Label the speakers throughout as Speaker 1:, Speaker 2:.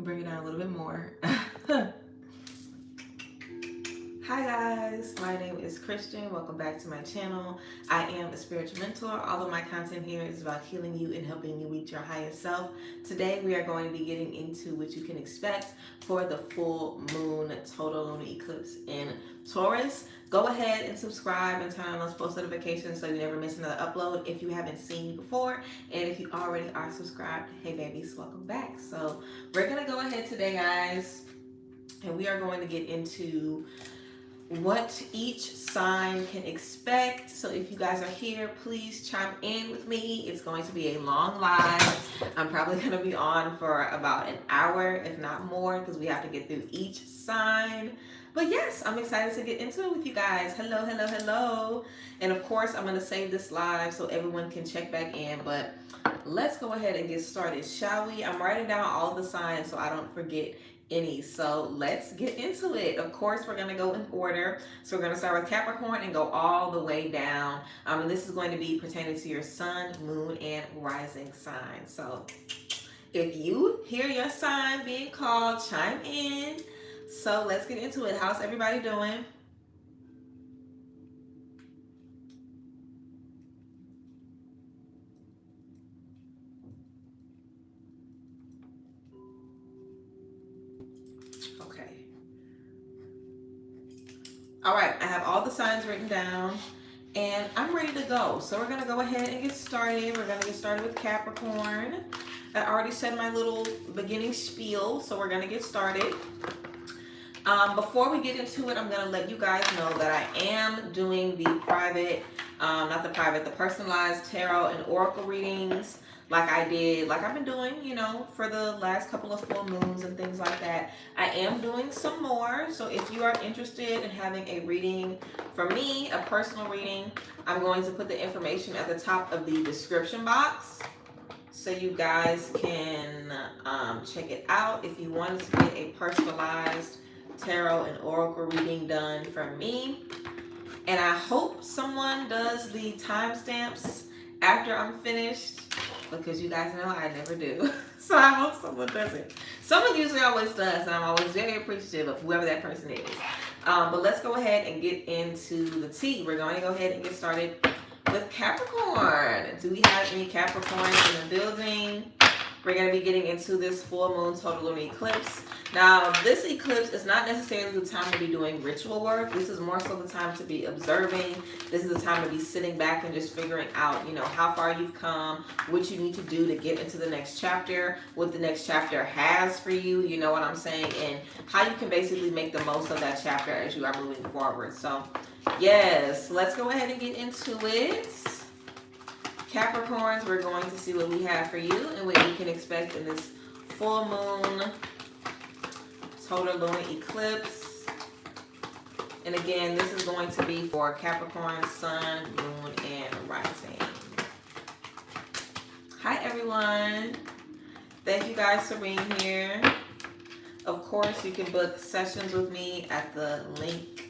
Speaker 1: Bring it down a little bit more. Hi guys, my name is Christian. Welcome back to my channel. I am a spiritual mentor. All of my content here is about healing you and helping you reach your highest self. Today we are going to be getting into what you can expect for the full moon total lunar eclipse in Taurus. Go ahead and subscribe and turn on those post notifications so you never miss another upload if you haven't seen me before. And if you already are subscribed, hey babies, welcome back. So we're gonna go ahead today, guys, and we are going to get into what each sign can expect. So if you guys are here, please chime in with me. It's going to be a long live. I'm probably going to be on for about an hour, if not more, because we have to get through each sign. But yes, I'm excited to get into it with you guys. Hello, hello, hello. And of course, I'm going to save this live so everyone can check back in. But let's go ahead and get started, shall we? I'm writing down all the signs so I don't forget any. So let's get into it. Of course, we're going to go in order. So we're going to start with Capricorn and go all the way down. And this is going to be pertaining to your sun, moon, and rising sign. So if you hear your sign being called, chime in. So let's get into it. How's everybody doing? All right, I have all the signs written down and I'm ready to go. So we're gonna go ahead and get started. We're gonna get started with Capricorn. I already said my little beginning spiel, so we're gonna get started. Before we get into it, I'm gonna let you guys know that I am doing the the personalized tarot and oracle readings like I've been doing, for the last couple of full moons and things like that. I am doing some more. So if you are interested in having a reading from me, a personal reading, I'm going to put the information at the top of the description box so you guys can check it out if you wanted to get a personalized tarot and oracle reading done from me. And I hope someone does the timestamps after I'm finished, because you guys know I never do. So I hope someone does it. Someone usually always does, and I'm always very appreciative of whoever that person is. But let's go ahead and get into the tea. We're going to go ahead and get started with Capricorn. Do we have any Capricorns in the building? We're going to be getting into this full moon total lunar eclipse. Now, this eclipse is not necessarily the time to be doing ritual work. This is more so the time to be observing. This is the time to be sitting back and just figuring out, how far you've come, what you need to do to get into the next chapter, what the next chapter has for you, you know what I'm saying, and how you can basically make the most of that chapter as you are moving forward. So, yes, let's go ahead and get into it. Capricorns, we're going to see what we have for you and what you can expect in this full moon total lunar eclipse. And again, this is going to be for Capricorn, sun, moon, and rising. Hi everyone. Thank you guys for being here. Of course, you can book sessions with me at the link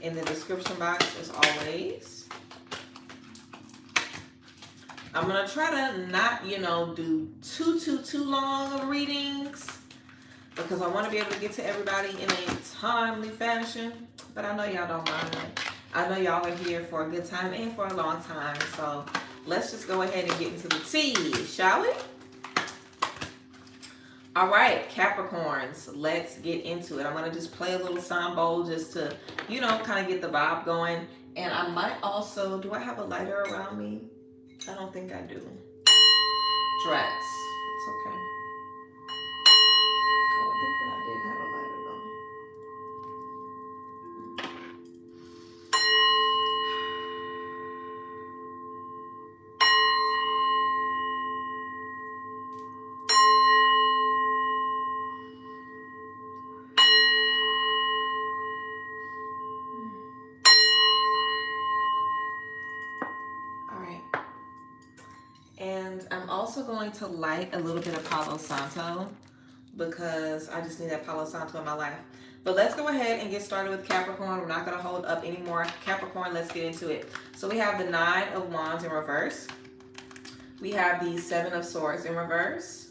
Speaker 1: in the description box as always. I'm going to try to not, do too long of readings, because I want to be able to get to everybody in a timely fashion. But I know y'all don't mind. I know y'all are here for a good time and for a long time. So let's just go ahead and get into the tea, shall we? All right, Capricorns, let's get into it. I'm going to just play a little sign bowl just to, kind of get the vibe going. And I might also, do I have a lighter around me? I don't think I do. Drats. It's okay. Oh, I think that I did have a lighter though. All right. And I'm also going to light a little bit of Palo Santo because I just need that Palo Santo in my life. But let's go ahead and get started with Capricorn. We're not going to hold up anymore. Capricorn, let's get into it. So we have the 9 of Wands in reverse. We have the 7 of Swords in reverse.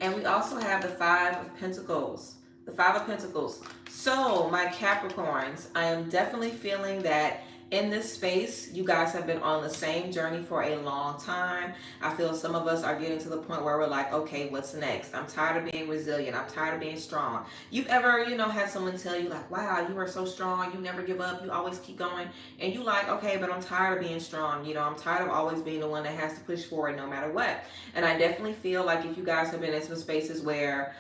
Speaker 1: And we also have the Five of Pentacles. The Five of Pentacles. So, my Capricorns, I am definitely feeling that in this space, you guys have been on the same journey for a long time. I feel some of us are getting to the point where we're like, okay, what's next? I'm tired of being resilient. I'm tired of being strong. You've ever, had someone tell you like, wow, you are so strong. You never give up. You always keep going. And you like, okay, but I'm tired of being strong. I'm tired of always being the one that has to push forward no matter what. And I definitely feel like if you guys have been in some spaces where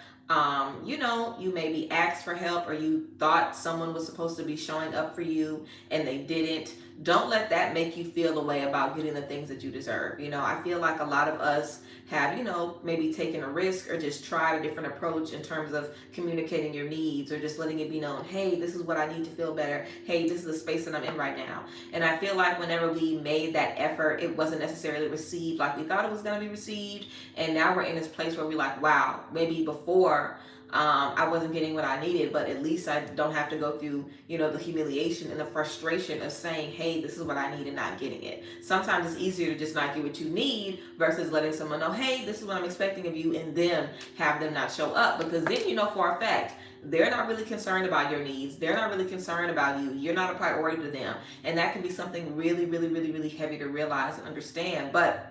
Speaker 1: you maybe asked for help or you thought someone was supposed to be showing up for you and they didn't. Don't let that make you feel the way about getting the things that you deserve. I feel like a lot of us have, maybe taken a risk or just tried a different approach in terms of communicating your needs or just letting it be known, hey, this is what I need to feel better. Hey, this is the space that I'm in right now. And I feel like whenever we made that effort, it wasn't necessarily received like we thought it was going to be received. And now we're in this place where we're like, wow, maybe before I wasn't getting what I needed, but at least I don't have to go through, the humiliation and the frustration of saying, hey, this is what I need and not getting it. Sometimes it's easier to just not get what you need versus letting someone know, hey, this is what I'm expecting of you, and then have them not show up, because then for a fact, they're not really concerned about your needs. They're not really concerned about you. You're not a priority to them. And that can be something really, really, really, really heavy to realize and understand. But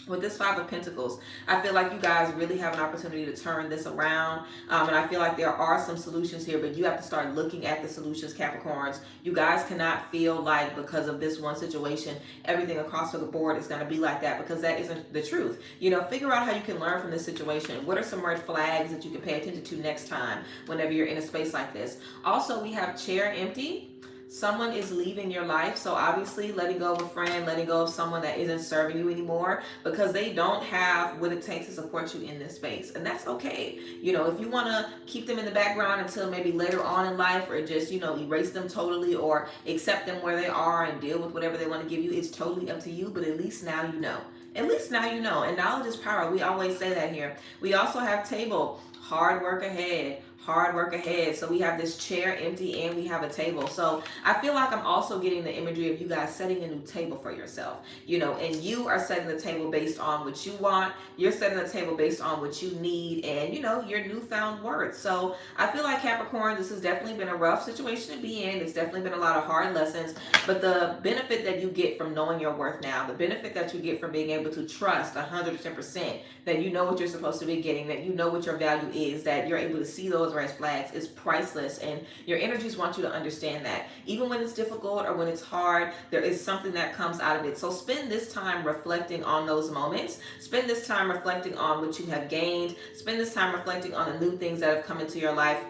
Speaker 1: with this Five of Pentacles, I feel like you guys really have an opportunity to turn this around. And I feel like there are some solutions here, but you have to start looking at the solutions, Capricorns. You guys cannot feel like because of this one situation, everything across the board is going to be like that, because that isn't the truth. Figure out how you can learn from this situation. What are some red flags that you can pay attention to next time whenever you're in a space like this? Also, we have chair empty. Someone is leaving your life, so obviously letting go of a friend, letting go of someone that isn't serving you anymore because they don't have what it takes to support you in this space. And that's okay. If you want to keep them in the background until maybe later on in life, or just, erase them totally or accept them where they are and deal with whatever they want to give you, it's totally up to you, but at least now you know. At least now you know. And knowledge is power. We always say that here. We also have table. Hard work ahead. Hard work ahead. So we have this chair empty and we have a table. So I feel like I'm also getting the imagery of you guys setting a new table for yourself, and you are setting the table based on what you want. You're setting the table based on what you need and, your newfound worth. So I feel like Capricorn, this has definitely been a rough situation to be in. It's definitely been a lot of hard lessons, but the benefit that you get from knowing your worth now, the benefit that you get from being able to trust 110% that you know what you're supposed to be getting, that you know what your value is, that you're able to see those red flags is priceless, and your energies want you to understand that even when it's difficult or when it's hard, there is something that comes out of it. So spend this time reflecting on those moments. Spend this time reflecting on what you have gained. Spend this time reflecting on the new things that have come into your life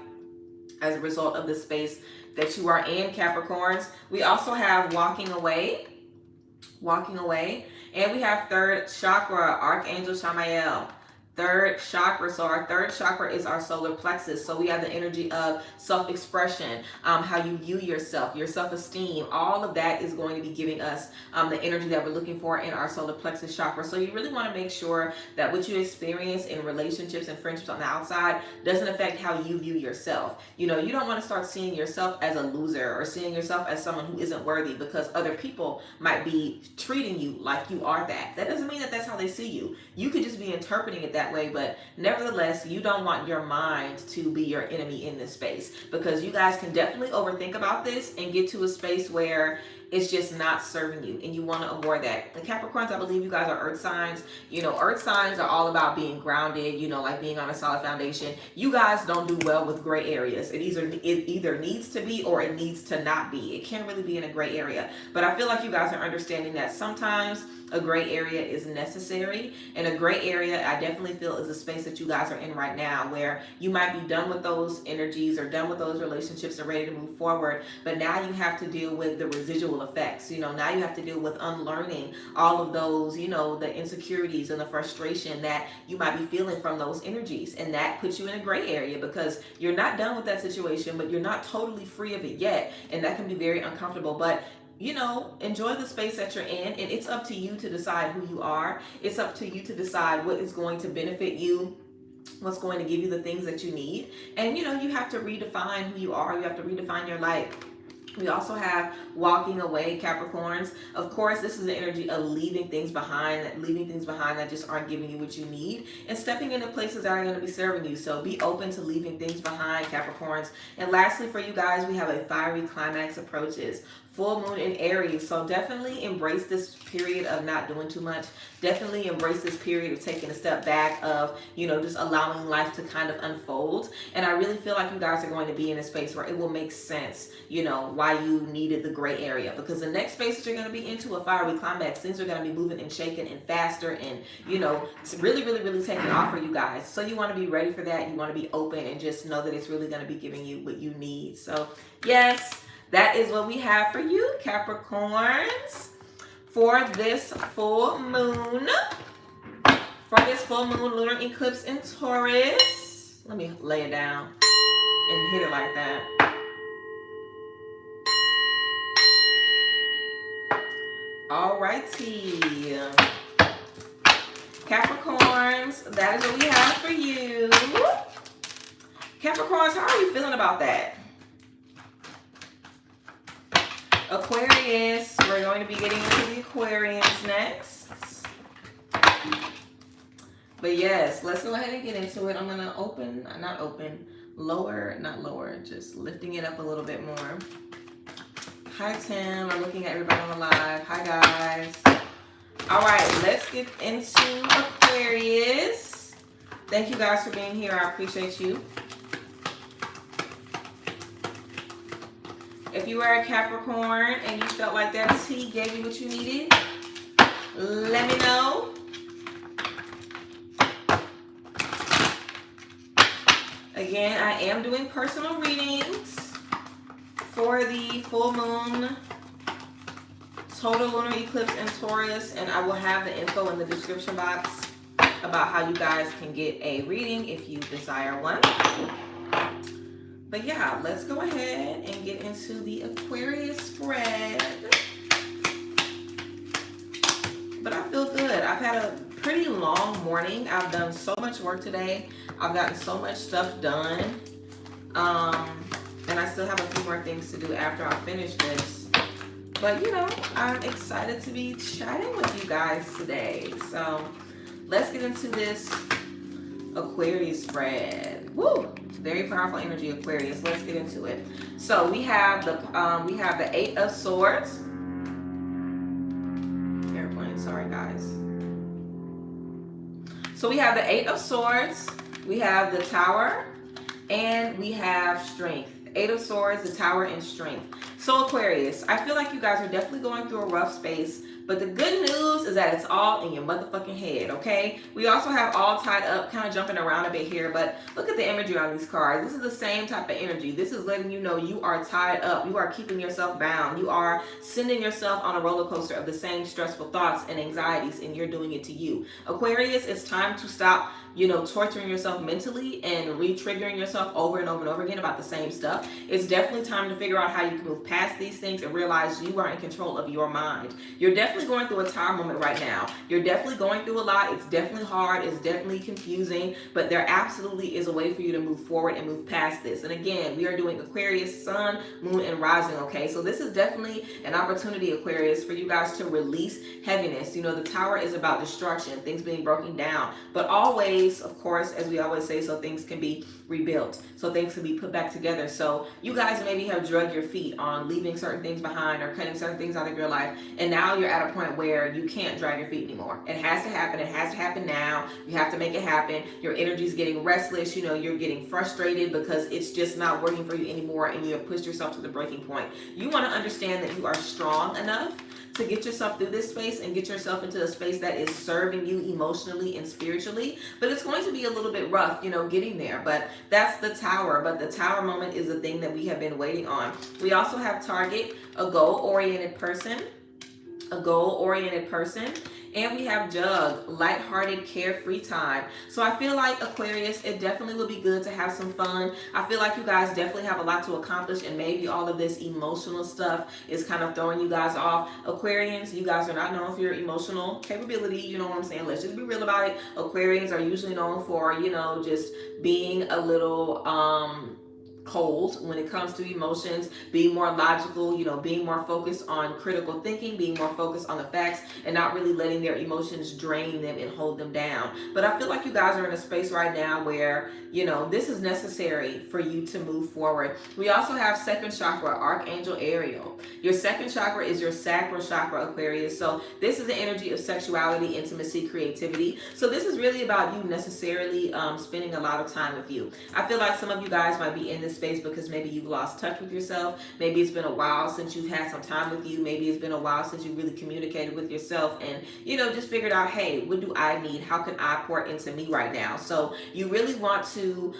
Speaker 1: as a result of the space that you are in, Capricorns. We also have walking away, and we have third chakra, Archangel Shamael. Third chakra. So our third chakra is our solar plexus. So we have the energy of self-expression, how you view yourself, your self-esteem. All of that is going to be giving us the energy that we're looking for in our solar plexus chakra. So you really want to make sure that what you experience in relationships and friendships on the outside doesn't affect how you view yourself. You don't want to start seeing yourself as a loser or seeing yourself as someone who isn't worthy because other people might be treating you like you are that. That doesn't mean that that's how they see you. You could just be interpreting it that way, but nevertheless, you don't want your mind to be your enemy in this space, because you guys can definitely overthink about this and get to a space where it's just not serving you, and you want to avoid that. The Capricorns, I believe you guys are earth signs. Earth signs are all about being grounded, like being on a solid foundation. You guys don't do well with gray areas. It either needs to be or it needs to not be. It can't really be in a gray area. But I feel like you guys are understanding that sometimes a gray area is necessary, and a gray area I definitely feel is a space that you guys are in right now, where you might be done with those energies or done with those relationships and ready to move forward, but now you have to deal with the residual effects. Now you have to deal with unlearning all of those, the insecurities and the frustration that you might be feeling from those energies, and that puts you in a gray area because you're not done with that situation, but you're not totally free of it yet, and that can be very uncomfortable. But enjoy the space that you're in, and it's up to you to decide who you are. It's up to you to decide what is going to benefit you, what's going to give you the things that you need. And you have to redefine who you are. You have to redefine your life. We also have walking away, Capricorns. Of course, this is the energy of leaving things behind that just aren't giving you what you need, and stepping into places that are going to be serving you. So be open to leaving things behind, Capricorns. And lastly, for you guys, we have a fiery climax approaches. Full moon in Aries. So definitely embrace this period of not doing too much. Definitely embrace this period of taking a step back, of, you know, just allowing life to kind of unfold. And I really feel like you guys are going to be in a space where it will make sense, you know, why you needed the gray area. Because the next space that you're going to be into, a fiery climax, things are going to be moving and shaking and faster, and, you know, it's really taking off for you guys. So you want to be ready for that. You want to be open and just know that it's really going to be giving you what you need. So yes, that is what we have for you, Capricorns, for this full moon. For this full moon lunar eclipse in Taurus. Let me lay it down and hit it like that. Alrighty. Capricorns, that is what we have for you. Capricorns, how are you feeling about that? Aquarius, we're going to be getting into the Aquarians next. But yes, let's go ahead and get into it. I'm going to lower, just lifting it up a little bit more. Hi, Tim. I'm looking at everybody on the live. Hi, guys. All right, let's get into Aquarius. Thank you guys for being here. I appreciate you. If you are a Capricorn and you felt like that tea gave you what you needed, let me know. Again, I am doing personal readings for the full moon total lunar eclipse in Taurus, and I will have the info in the description box about how you guys can get a reading if you desire one. But yeah, let's go ahead and get into the Aquarius spread. But I feel good. I've had a pretty long morning. I've done so much work today. I've gotten so much stuff done. And I still have a few more things to do after I finish this. But you know, I'm excited to be chatting with you guys today. So let's get into this Aquarius spread. Woo! Very powerful energy, Aquarius. Let's get into it. So we have the Eight of Swords. Airplane, sorry guys. So we have the Eight of Swords, we have the Tower, and we have Strength. Eight of Swords, the Tower, and Strength. So Aquarius, I feel like you guys are definitely going through a rough space, but the good news is that it's all in your motherfucking head, okay? We also have all tied up, kind of jumping around a bit here, but look at the imagery on these cards. This is the same type of energy. This is letting you know you are tied up. You are keeping yourself bound. You are sending yourself on a roller coaster of the same stressful thoughts and anxieties, and you're doing it to you. Aquarius, it's time to stop, you know, torturing yourself mentally and re-triggering yourself over and over and over again about the same stuff. It's definitely time to figure out how you can move past these things and realize you are in control of your mind. You're definitely going through a Tower moment right now. You're definitely going through a lot. It's definitely hard. It's definitely confusing, but there absolutely is a way for you to move forward and move past this. And again, we are doing Aquarius, Sun, Moon, and Rising, okay? So this is definitely an opportunity, Aquarius, for you guys to release heaviness. You know, the Tower is about destruction, things being broken down, but always, of course, as we always say, so things can be rebuilt, so things can be put back together. So you guys maybe have drugged your feet on leaving certain things behind or cutting certain things out of your life, and now you're at a point where you can't drag your feet anymore. It has to happen. It has to happen now. You have to make it happen. Your energy's getting restless. You know, you're getting frustrated because it's just not working for you anymore, and you have pushed yourself to the breaking point. You want to understand that you are strong enough to get yourself through this space and get yourself into a space that is serving you emotionally and spiritually. But it's going to be a little bit rough, you know, getting there. But that's the Tower. But the Tower moment is the thing that we have been waiting on. We also have Target, a goal-oriented person. And we have Jug, lighthearted, carefree time. So I feel like Aquarius, it definitely would be good to have some fun. I feel like you guys definitely have a lot to accomplish, and maybe all of this emotional stuff is kind of throwing you guys off. Aquarians, you guys are not known for your emotional capability. You know what I'm saying? Let's just be real about it. Aquarians are usually known for, you know, just being a little, cold when it comes to emotions, being more logical, you know, being more focused on critical thinking, being more focused on the facts, and not really letting their emotions drain them and hold them down. But I feel like you guys are in a space right now where, you know, this is necessary for you to move forward. We also have second chakra, Archangel Ariel. Your second chakra is your sacral chakra, Aquarius. So this is the energy of sexuality, intimacy, creativity. So this is really about you necessarily spending a lot of time with you. I feel like some of you guys might be in this space because maybe you've lost touch with yourself. Maybe it's been a while since you've had some time with you. Maybe it's been a while since you really communicated with yourself and, you know, just figured out, hey, what do I need? How can I pour into me right now? So you really want to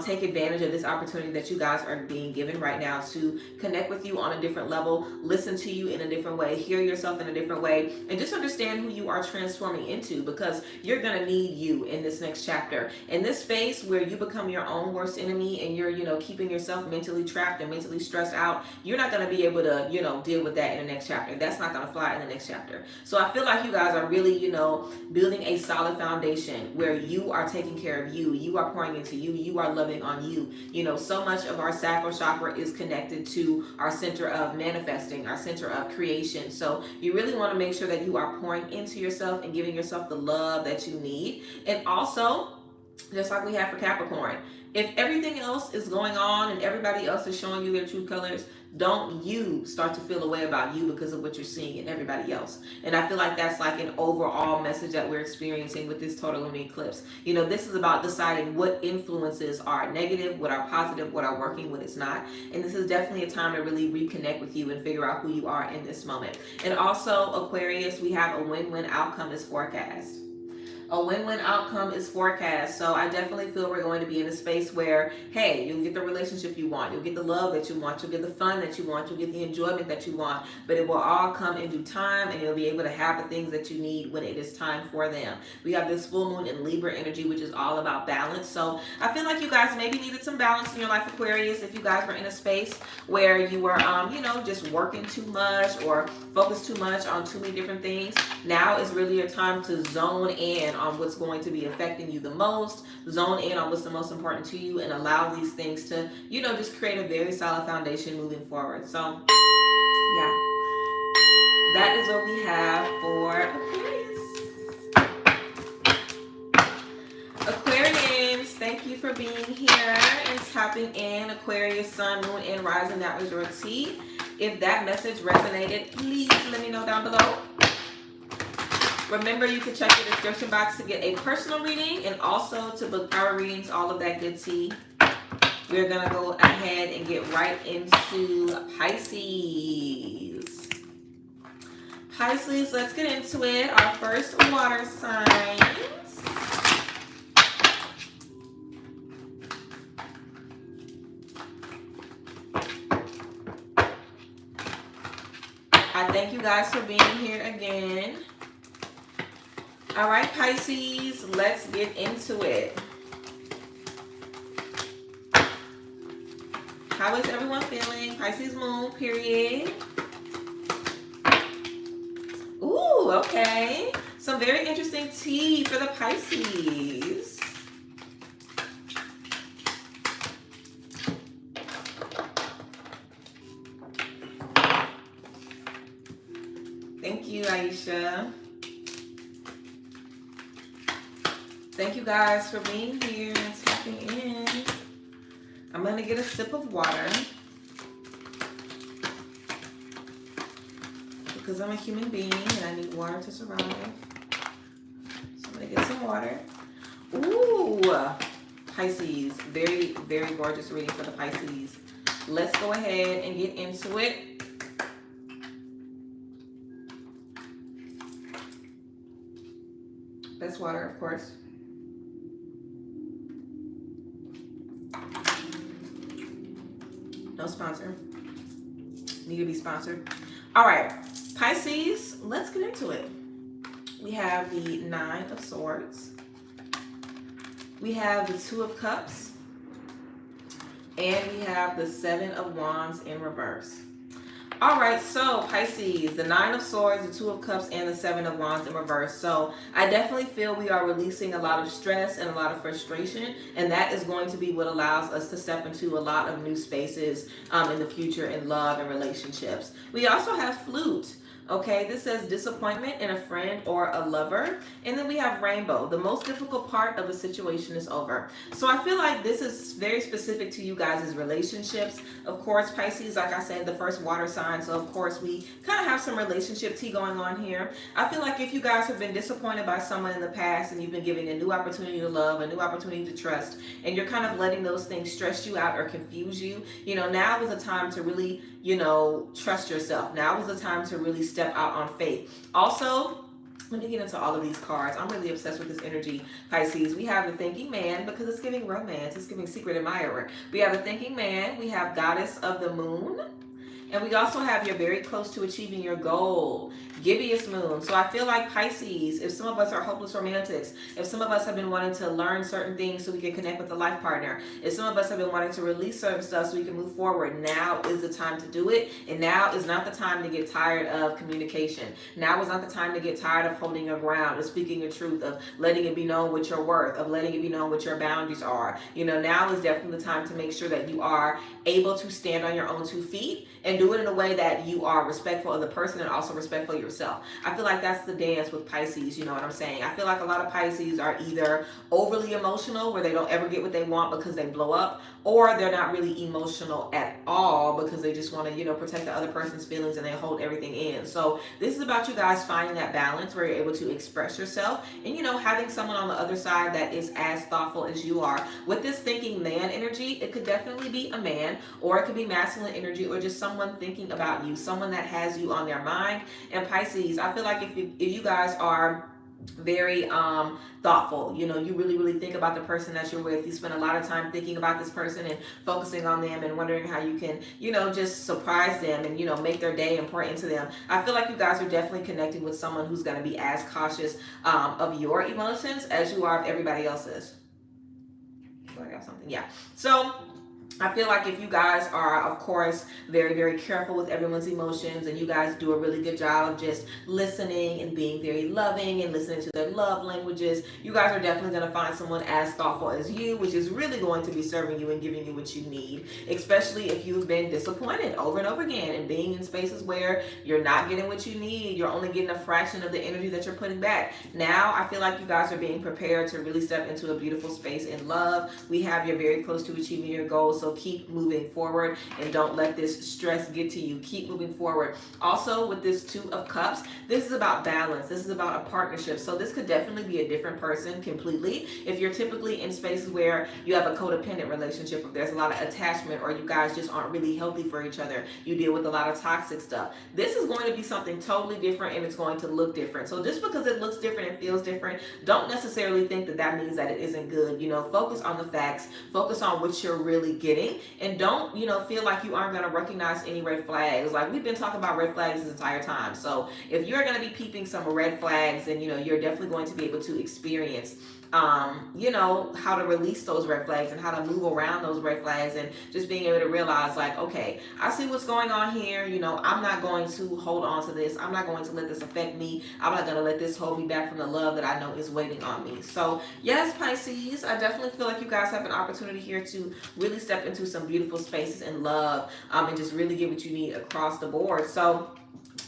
Speaker 1: take advantage of this opportunity that you guys are being given right now to connect with you on a different level, listen to you in a different way, hear yourself in a different way, and just understand who you are transforming into, because you're going to need you in this next chapter. In this space where you become your own worst enemy and you're, you know, keeping yourself mentally trapped and mentally stressed out, you're not going to be able to, you know, deal with that in the next chapter. That's not going to fly in the next chapter. So I feel like you guys are really, you know, building a solid foundation where you are taking care of you, you are pouring into you, you are loving on you. You know, so much of our sacral chakra is connected to our center of manifesting, our center of creation. So you really want to make sure that you are pouring into yourself and giving yourself the love that you need. And also, just like we have for Capricorn, if everything else is going on and everybody else is showing you their true colors, don't you start to feel a way about you because of what you're seeing in everybody else. And I feel like that's like an overall message that we're experiencing with this total lunar eclipse. You know, this is about deciding what influences are negative, what are positive, what are working, what is not. And this is definitely a time to really reconnect with you and figure out who you are in this moment. And also, Aquarius, we have a win-win outcome is forecast. A win-win outcome is forecast. So I definitely feel we're going to be in a space where, hey, you'll get the relationship you want, you'll get the love that you want, you'll get the fun that you want, you'll get the enjoyment that you want, but it will all come in due time and you'll be able to have the things that you need when it is time for them. We have this full moon in Libra energy, which is all about balance. So I feel like you guys maybe needed some balance in your life, Aquarius, if you guys were in a space where you were, you know, just working too much or focused too much on too many different things. Now is really your time to zone in on what's going to be affecting you the most, zone in on what's the most important to you, and allow these things to, you know, just create a very solid foundation moving forward. So, yeah, that is what we have for Aquarius. Aquarians, thank you for being here and tapping in. Aquarius, Sun, Moon, and Rising, that was your tea. If that message resonated, please let me know down below. Remember, you can check the description box to get a personal reading and also to book power readings, all of that good tea. We're going to go ahead and get right into Pisces. Pisces, let's get into it. Our first water signs. I thank you guys for being here again. All right, Pisces, let's get into it. How is everyone feeling? Pisces moon, period. Ooh, okay. Some very interesting tea for the Pisces. Thank you, Aisha. Thank you guys for being here and tapping in. I'm going to get a sip of water because I'm a human being and I need water to survive. So I'm going to get some water. Ooh, Pisces. Very, very gorgeous reading for the Pisces. Let's go ahead and get into it. Best water, of course. No sponsor. Need to be sponsored. All right, Pisces, let's get into it. We have the Nine of Swords. We have the Two of Cups. And we have the Seven of Wands in reverse. All right, so Pisces, the Nine of Swords, the Two of Cups, and the Seven of Wands in reverse. So I definitely feel we are releasing a lot of stress and a lot of frustration, and that is going to be what allows us to step into a lot of new spaces in the future in love and relationships. We also have Flute. Okay, this says disappointment in a friend or a lover. And then we have rainbow. The most difficult part of a situation is over. So I feel like this is very specific to you guys' relationships. Of course, Pisces, like I said, the first water sign. So of course, we kind of have some relationship tea going on here. I feel like if you guys have been disappointed by someone in the past and you've been given a new opportunity to love, a new opportunity to trust, and you're kind of letting those things stress you out or confuse you, you know, now is a time to really, you know, trust yourself. Now is the time to really step out on faith. Also, let me get into all of these cards. I'm really obsessed with this energy, Pisces. We have the thinking man because it's giving romance. It's giving secret admirer. We have the thinking man. We have goddess of the moon. And we also have you're very close to achieving your goal, gibbous moon. So I feel like Pisces, if some of us are hopeless romantics, if some of us have been wanting to learn certain things so we can connect with a life partner, if some of us have been wanting to release certain stuff so we can move forward, now is the time to do it. And now is not the time to get tired of communication. Now is not the time to get tired of holding your ground, of speaking your truth, of letting it be known what your worth, of letting it be known what your boundaries are. You know, now is definitely the time to make sure that you are able to stand on your own 2 feet and do it in a way that you are respectful of the person and also respectful of yourself. I feel like that's the dance with Pisces, you know what I'm saying? I feel like a lot of Pisces are either overly emotional where they don't ever get what they want because they blow up, or they're not really emotional at all because they just want to, you know, protect the other person's feelings and they hold everything in. So this is about you guys finding that balance where you're able to express yourself and, you know, having someone on the other side that is as thoughtful as you are. With this thinking man energy, it could definitely be a man, or it could be masculine energy, or just someone thinking about you, someone that has you on their mind. And Pisces, I feel like if you guys are very thoughtful, you know, you really think about the person that you're with, you spend a lot of time thinking about this person and focusing on them and wondering how you can, you know, just surprise them and, you know, make their day and pour into them. I feel like you guys are definitely connecting with someone who's going to be as cautious of your emotions as you are of everybody else's. Oh, I got something. Yeah. So I feel like if you guys are, of course, very careful with everyone's emotions, and you guys do a really good job of just listening and being very loving and listening to their love languages, you guys are definitely going to find someone as thoughtful as you, which is really going to be serving you and giving you what you need, especially if you've been disappointed over and over again and being in spaces where you're not getting what you need. You're only getting a fraction of the energy that you're putting back. Now, I feel like you guys are being prepared to really step into a beautiful space in love. We have you're very close to achieving your goals. So keep moving forward and don't let this stress get to you. Keep moving forward. Also, with this Two of Cups, this is about balance. This is about a partnership. So this could definitely be a different person completely. If you're typically in spaces where you have a codependent relationship, or there's a lot of attachment, or you guys just aren't really healthy for each other, you deal with a lot of toxic stuff, this is going to be something totally different, and it's going to look different. So just because it looks different and feels different, don't necessarily think that that means that it isn't good. You know, focus on the facts, focus on what you're really getting, and don't, you know, feel like you aren't going to recognize any red flags. Like, we've been talking about red flags this entire time. So if you're going to be peeping some red flags, then, you know, you're definitely going to be able to experience you know, how to release those red flags and how to move around those red flags, and just being able to realize, like, okay, I see what's going on here. You know, I'm not going to hold on to this. I'm not going to let this affect me. I'm not going to let this hold me back from the love that I know is waiting on me. So yes, Pisces, I definitely feel like you guys have an opportunity here to really step into some beautiful spaces in love, and just really get what you need across the board. So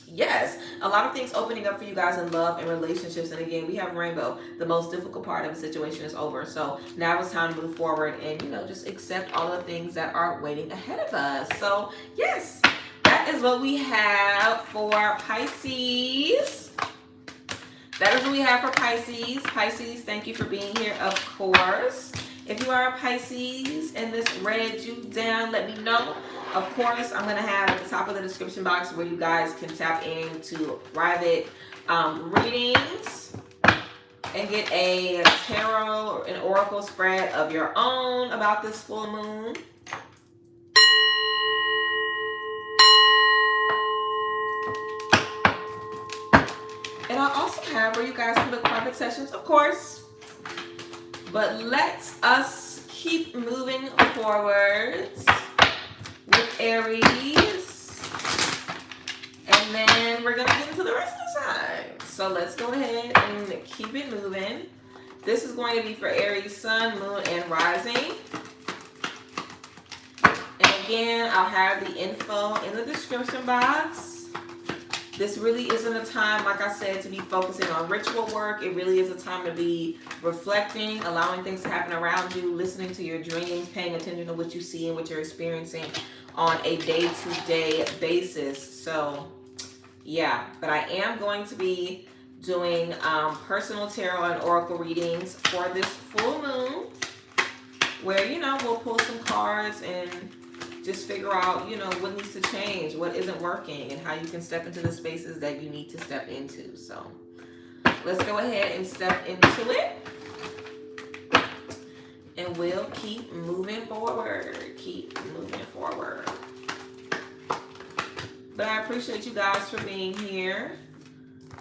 Speaker 1: yes, a lot of things opening up for you guys in love and relationships. And again, we have rainbow. The most difficult part of a situation is over. So now it's time to move forward and, you know, just accept all the things that are waiting ahead of us. So yes, that is what we have for Pisces. That is what we have for Pisces. Pisces, thank you for being here, of course. If you are a Pisces and this read you down, let me know. Of course, I'm going to have at the top of the description box where you guys can tap into private readings and get a tarot or an oracle spread of your own about this full moon. And I also have where you guys can book private sessions, of course. But let us keep moving forward with Aries. And then we're going to get into the rest of the signs. So let's go ahead and keep it moving. This is going to be for Aries, Sun, Moon, and Rising. And again, I'll have the info in the description box. This really isn't a time, like I said, to be focusing on ritual work. It really is a time to be reflecting, allowing things to happen around you, listening to your dreams, paying attention to what you see and what you're experiencing on a day-to-day basis. So, yeah. But I am going to be doing personal tarot and oracle readings for this full moon, where, you know, we'll pull some cards and just figure out, you know, what needs to change, what isn't working, and how you can step into the spaces that you need to step into. So let's go ahead and step into it. And we'll keep moving forward. Keep moving forward. But I appreciate you guys for being here.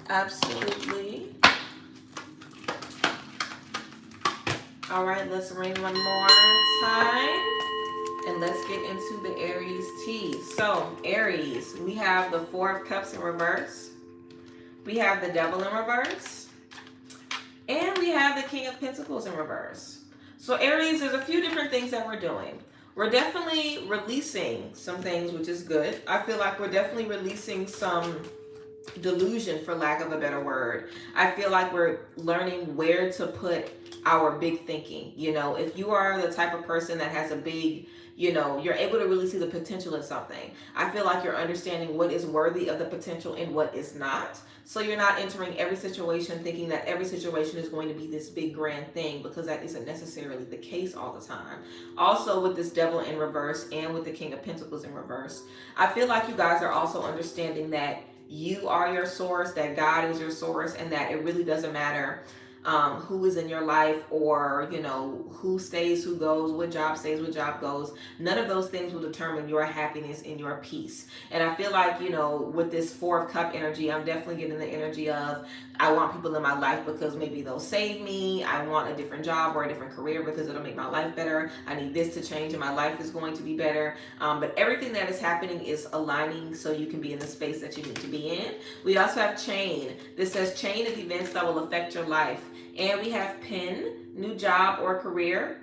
Speaker 1: Absolutely. All right, let's ring one more time. And let's get into the Aries tea. So, Aries, we have the Four of Cups in reverse. We have the Devil in reverse. And we have the King of Pentacles in reverse. So, Aries, there's a few different things that we're doing. We're definitely releasing some things, which is good. I feel like we're definitely releasing some delusion, for lack of a better word. I feel like we're learning where to put our big thinking. You know, if you are the type of person that has a big, you know, you're able to really see the potential in something. I feel like you're understanding what is worthy of the potential and what is not. So you're not entering every situation thinking that every situation is going to be this big grand thing, because that isn't necessarily the case all the time. Also, with this Devil in reverse and with the King of Pentacles in reverse, I feel like you guys are also understanding that you are your source, that God is your source, and that it really doesn't matter who is in your life, or, you know, who stays, who goes, what job stays, what job goes. None of those things will determine your happiness and your peace. And I feel like, you know, with this Four of Cup energy, I'm definitely getting the energy of, I want people in my life because maybe they'll save me. I want a different job or a different career because it'll make my life better. I need this to change and my life is going to be better. But everything that is happening is aligning so you can be in the space that you need to be in. We also have Chain. This says chain of events that will affect your life. And we have Pin, new job or career.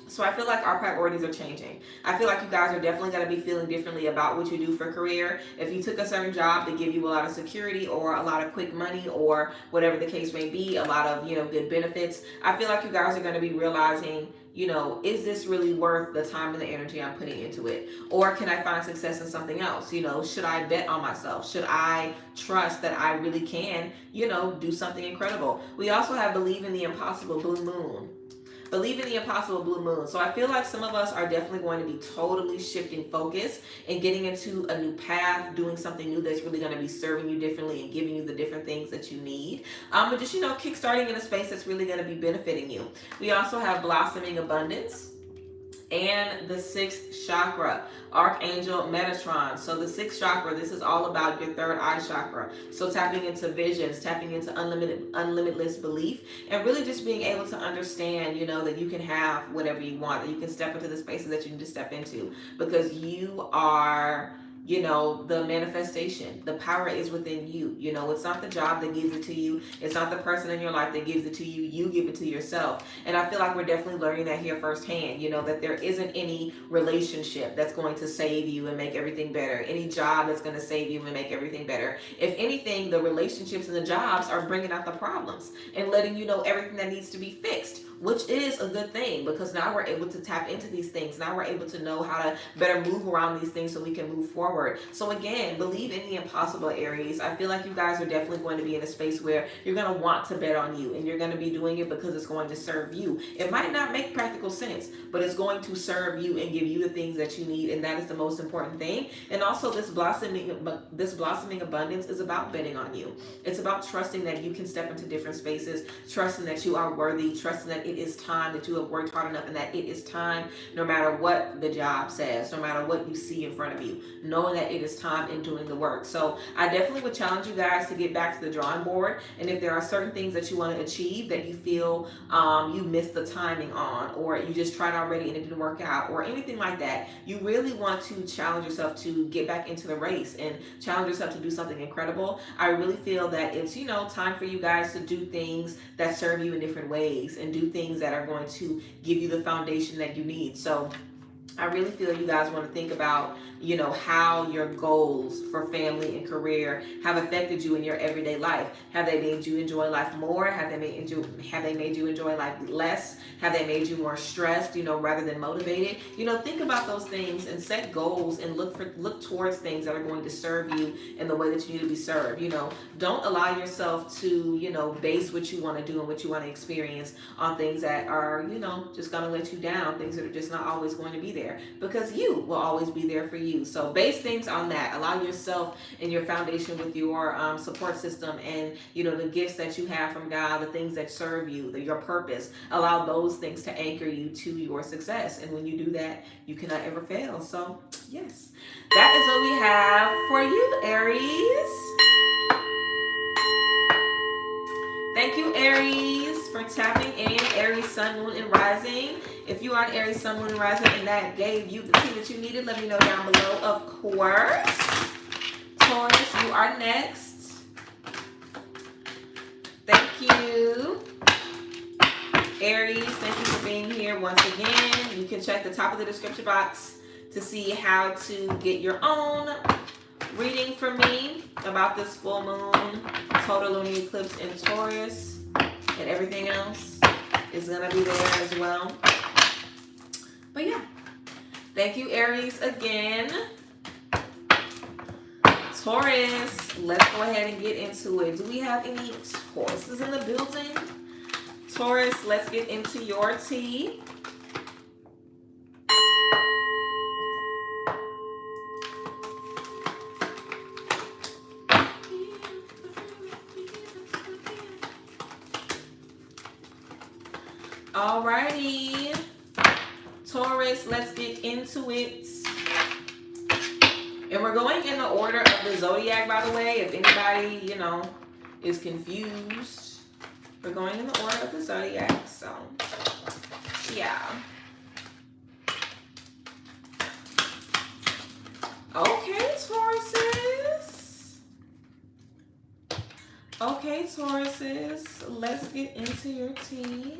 Speaker 1: So I feel like our priorities are changing. I feel like you guys are definitely going to be feeling differently about what you do for career. If you took a certain job to give you a lot of security or a lot of quick money or whatever the case may be, a lot of, you know, good benefits, I feel like you guys are going to be realizing, you know, is this really worth the time and the energy I'm putting into it? Or can I find success in something else? You know, should I bet on myself? Should I trust that I really can, you know, do something incredible? We also have Believe in the Impossible, Blue Moon. Believe in the Impossible, Blue Moon. So I feel like some of us are definitely going to be totally shifting focus and getting into a new path, doing something new that's really going to be serving you differently and giving you the different things that you need. But just, you know, kickstarting in a space that's really going to be benefiting you. We also have Blossoming Abundance and the sixth chakra, Archangel Metatron. So the sixth chakra, this is all about your third eye chakra. So tapping into visions, tapping into unlimitless belief, and really just being able to understand, you know, that you can have whatever you want, that you can step into the spaces that you need to step into, because you are, you know, the manifestation. The power is within you. You know, it's not the job that gives it to you. It's not the person in your life that gives it to you. You give it to yourself. And I feel like we're definitely learning that here firsthand, you know, that there isn't any relationship that's going to save you and make everything better. Any job that's going to save you and make everything better. If anything, the relationships and the jobs are bringing out the problems and letting you know everything that needs to be fixed, which is a good thing, because now we're able to tap into these things. Now we're able to know how to better move around these things so we can move forward. So again, believe in the impossible, Aries. I feel like you guys are definitely going to be in a space where you're going to want to bet on you, and you're going to be doing it because it's going to serve you. It might not make practical sense, but it's going to serve you and give you the things that you need, and that is the most important thing. And also this blossoming abundance is about betting on you. It's about trusting that you can step into different spaces, trusting that you are worthy, trusting that it is time, that you have worked hard enough, and that it is time no matter what the job says, no matter what you see in front of you. No knowing that it is time and doing the work. So I definitely would challenge you guys to get back to the drawing board. And if there are certain things that you want to achieve that you feel you missed the timing on, or you just tried already and it didn't work out, or anything like that, you really want to challenge yourself to get back into the race and challenge yourself to do something incredible. I really feel that it's, you know, time for you guys to do things that serve you in different ways and do things that are going to give you the foundation that you need. So I really feel you guys want to think about, you know, how your goals for family and career have affected you in your everyday life. Have they made you enjoy life more? Have they made you enjoy life less? Have they made you more stressed, you know, rather than motivated? You know, think about those things and set goals and look towards things that are going to serve you in the way that you need to be served. You know, don't allow yourself to, you know, base what you want to do and what you want to experience on things that are, you know, just going to let you down, things that are just not always going to be there, because you will always be there for you. So base things on that. Allow yourself and your foundation with your support system and, you know, the gifts that you have from God, the things that serve you, your purpose. Allow those things to anchor you to your success. And when you do that, you cannot ever fail. So yes, that is what we have for you, Aries. Thank you, Aries, for tapping in. Aries, Sun, Moon, and Rising. If you are an Aries, Sun, Moon, and Rising and that gave you the tea that you needed, let me know down below, of course. Taurus, you are next. Thank you. Aries, thank you for being here once again. You can check the top of the description box to see how to get your own reading from me about this full moon, total lunar eclipse in Taurus, and everything else is going to be there as well. But yeah, thank you, Aries, again. Taurus, let's go ahead and get into it. Do we have any Tauruses in the building? Taurus, let's get into your tea. Alrighty, Taurus, let's get into it. And we're going in the order of the zodiac, by the way, if anybody, you know, is confused. We're going in the order of the zodiac, so yeah. Okay, Tauruses. Okay, Tauruses, let's get into your tea.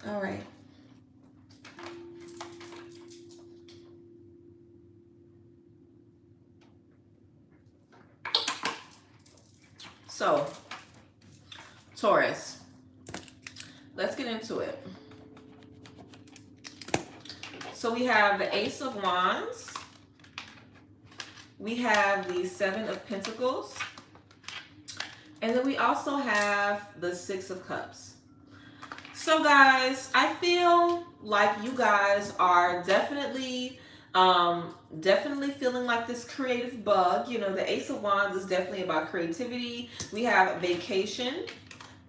Speaker 1: All right. So, Taurus, let's get into it. So we have the Ace of Wands. We have the Seven of Pentacles. And then we also have the Six of Cups. So guys, I feel like you guys are definitely feeling like this creative bug. You know, the Ace of Wands is definitely about creativity. We have vacation,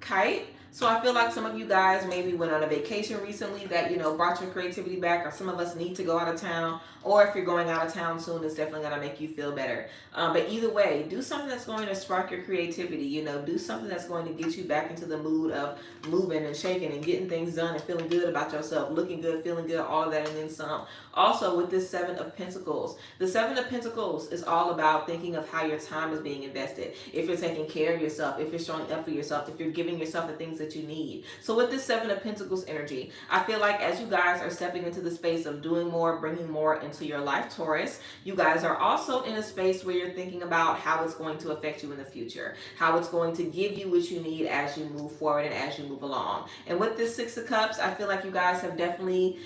Speaker 1: kite. So I feel like some of you guys maybe went on a vacation recently that, you know, brought your creativity back, or some of us need to go out of town, or if you're going out of town soon, it's definitely going to make you feel better. But either way, do something that's going to spark your creativity, you know, do something that's going to get you back into the mood of moving and shaking and getting things done and feeling good about yourself, looking good, feeling good, all of that, and then some. Also with this Seven of Pentacles, the Seven of Pentacles is all about thinking of how your time is being invested. If you're taking care of yourself, if you're showing up for yourself, if you're giving yourself the things that you need. So with this Seven of Pentacles energy, I feel like as you guys are stepping into the space of doing more, bringing more into your life, Taurus, you guys are also in a space where you're thinking about how it's going to affect you in the future, how it's going to give you what you need as you move forward and as you move along. And with this Six of Cups, I feel like you guys have definitely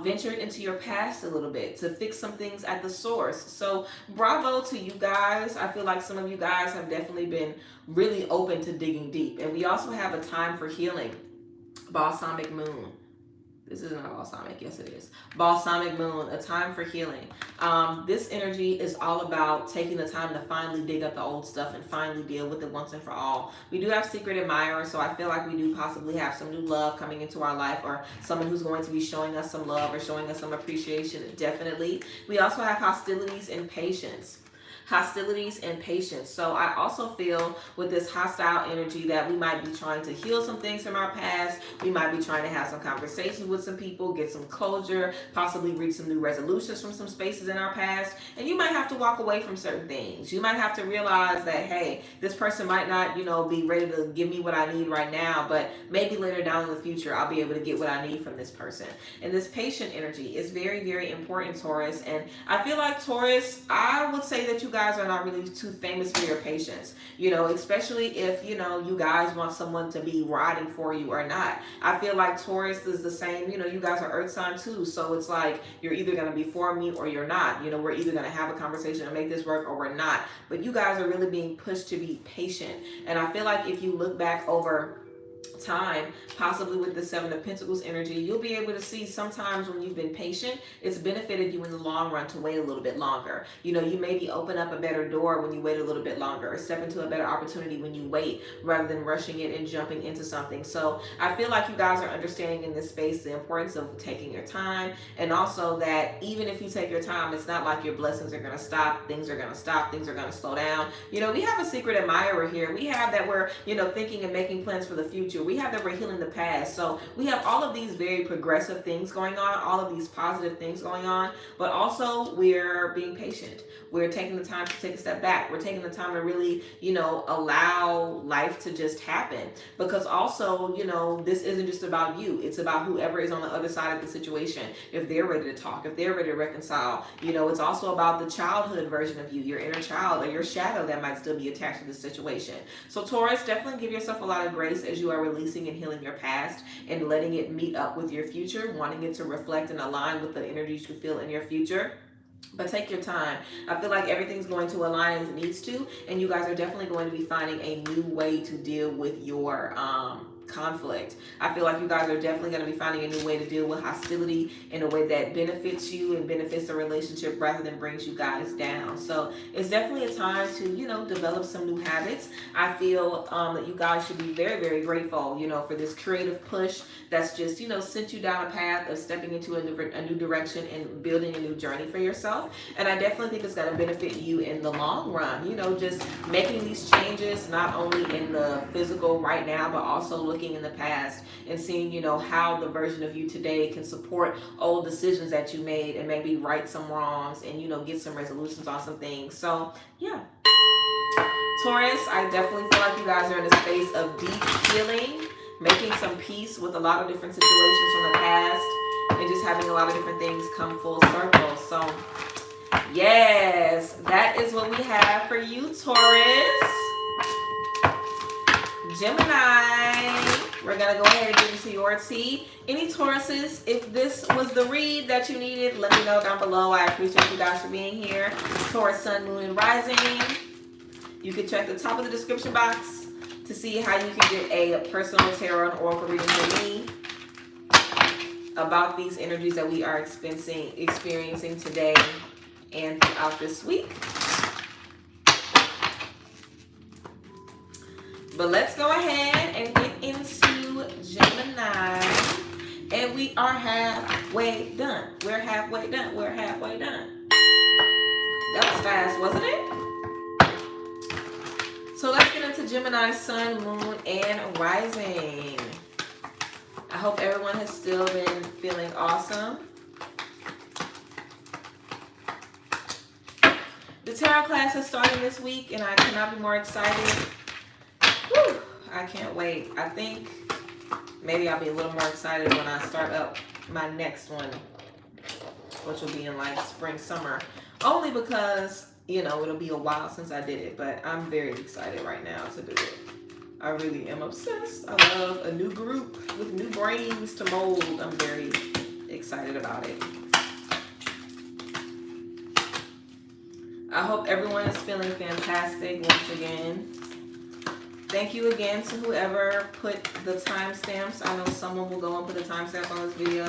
Speaker 1: ventured into your past a little bit to fix some things at the source. So bravo to you guys. I feel like some of you guys have definitely been really open to digging deep. And we also have a time for healing, balsamic moon. This is not balsamic. Yes, it is. Balsamic moon, a time for healing. This energy is all about taking the time to finally dig up the old stuff and finally deal with it once and for all. We do have secret admirers, so I feel like we do possibly have some new love coming into our life, or someone who's going to be showing us some love or showing us some appreciation, definitely. We also have hostilities and patience. Hostilities and patience. So I also feel with this hostile energy that we might be trying to heal some things from our past. We might be trying to have some conversations with some people, get some closure, possibly reach some new resolutions from some spaces in our past. And you might have to walk away from certain things. You might have to realize that, hey, this person might not, be ready to give me what I need right now, but maybe later down in the future, I'll be able to get what I need from this person. And this patient energy is very, very important, Taurus. And I feel like Taurus, I would say that you guys are not really too famous for your patience, especially if, you guys want someone to be riding for you or not. I feel like Taurus is the same, you guys are earth sign too. So it's like, you're either going to be for me or you're not. We're either going to have a conversation and make this work or we're not. But you guys are really being pushed to be patient. And I feel like if you look back over time, possibly with the Seven of Pentacles energy, you'll be able to see sometimes when you've been patient, it's benefited you in the long run to wait a little bit longer. You maybe open up a better door when you wait a little bit longer, or step into a better opportunity when you wait, rather than rushing it and jumping into something. So I feel like you guys are understanding in this space the importance of taking your time, and also that even if you take your time, it's not like your blessings are going to stop, things are going to stop, things are going to slow down. We have a secret admirer here. We have that we're, thinking and making plans for the future. We have that we're healing the past. So we have all of these very progressive things going on, all of these positive things going on, but also we're being patient. We're taking the time to take a step back. We're taking the time to really, allow life to just happen. Because also, this isn't just about you. It's about whoever is on the other side of the situation. If they're ready to talk, if they're ready to reconcile, it's also about the childhood version of you, your inner child or your shadow that might still be attached to this situation. So Taurus, definitely give yourself a lot of grace as you are releasing and healing your past and letting it meet up with your future, wanting it to reflect and align with the energies you feel in your future. But take your time. I feel like everything's going to align as it needs to, and you guys are definitely going to be finding a new way to deal with your conflict. I feel like you guys are definitely going to be finding a new way to deal with hostility in a way that benefits you and benefits the relationship rather than brings you guys down. So it's definitely a time to, develop some new habits. I feel that you guys should be very, very grateful, for this creative push that's just, sent you down a path of stepping into a new direction and building a new journey for yourself. And I definitely think it's going to benefit you in the long run, just making these changes, not only in the physical right now, but also looking in the past and seeing, how the version of you today can support old decisions that you made and maybe right some wrongs and, get some resolutions on some things. So, yeah. Taurus, I definitely feel like you guys are in a space of deep healing, making some peace with a lot of different situations from the past, and just having a lot of different things come full circle. So, yes, that is what we have for you, Taurus. Gemini, we're going to go ahead and get into your tea. Any Tauruses, if this was the read that you needed, let me know down below. I appreciate you guys for being here. Taurus, Sun, Moon, and Rising. You can check the top of the description box to see how you can get a personal tarot and oracle reading from me about these energies that we are experiencing today and throughout this week. But let's go ahead and get into Gemini. And we are halfway done. We're halfway done. We're halfway done. That was fast, wasn't it? So let's get into Gemini, Sun, Moon, and Rising. I hope everyone has still been feeling awesome. The tarot class is starting this week, and I cannot be more excited. Whew, I can't wait. I think maybe I'll be a little more excited when I start up my next one, which will be in like spring, summer. Only because, it'll be a while since I did it, but I'm very excited right now to do it. I really am obsessed. I love a new group with new brains to mold. I'm very excited about it. I hope everyone is feeling fantastic once again. Thank you again to whoever put the timestamps. I know someone will go and put a timestamp on this video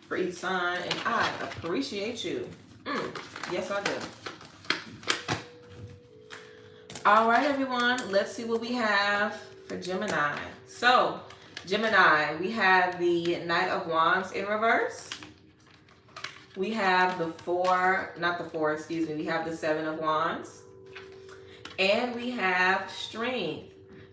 Speaker 1: for each sign, and I appreciate you. Yes, I do. All right, everyone. Let's see what we have for Gemini. So, Gemini, we have the Knight of Wands in reverse. We have the we have the Seven of Wands. And we have Strength.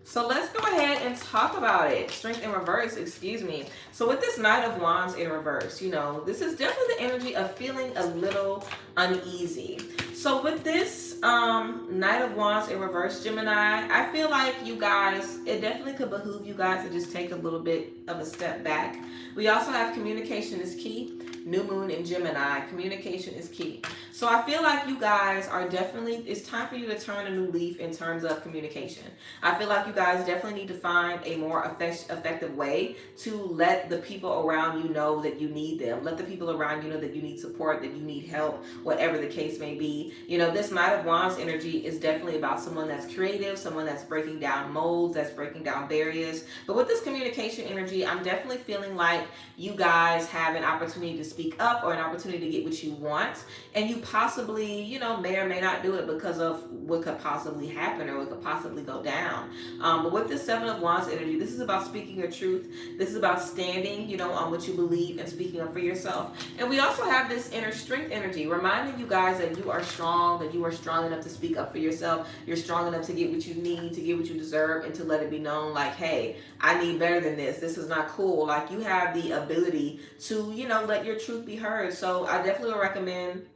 Speaker 1: So let's go ahead and talk about it. Strength in reverse, excuse me. So with this Knight of Wands in reverse, you know, this is definitely the energy of feeling a little uneasy. So with this Knight of Wands in reverse, Gemini, I feel like you guys, it definitely could behoove you guys to just take a little bit of a step back. We also have communication is key. New moon in Gemini, communication is key. So I feel like you guys are definitely, it's time for you to turn a new leaf in terms of communication. I feel like you guys definitely need to find a more effective way to let the people around you know that you need them. Let the people around you know that you need support, that you need help, whatever the case may be. You know, this Knight of Wands energy is definitely about someone that's creative, someone that's breaking down molds, that's breaking down barriers. But with this communication energy, I'm definitely feeling like you guys have an opportunity to speak up or an opportunity to get what you want, and you possibly, you know, may or may not do it because of what could possibly happen or what could possibly go down. But with this Seven of Wands energy, this is about speaking your truth. This is about standing, you know, on what you believe and speaking up for yourself. And we also have this inner strength energy, reminding you guys that you are strong, that you are strong enough to speak up for yourself. You're strong enough to get what you need, to get what you deserve, and to let it be known like, hey, I need better than this. This is not cool. Like, you have the ability to, you know, let your truth be heard. So I definitely would recommend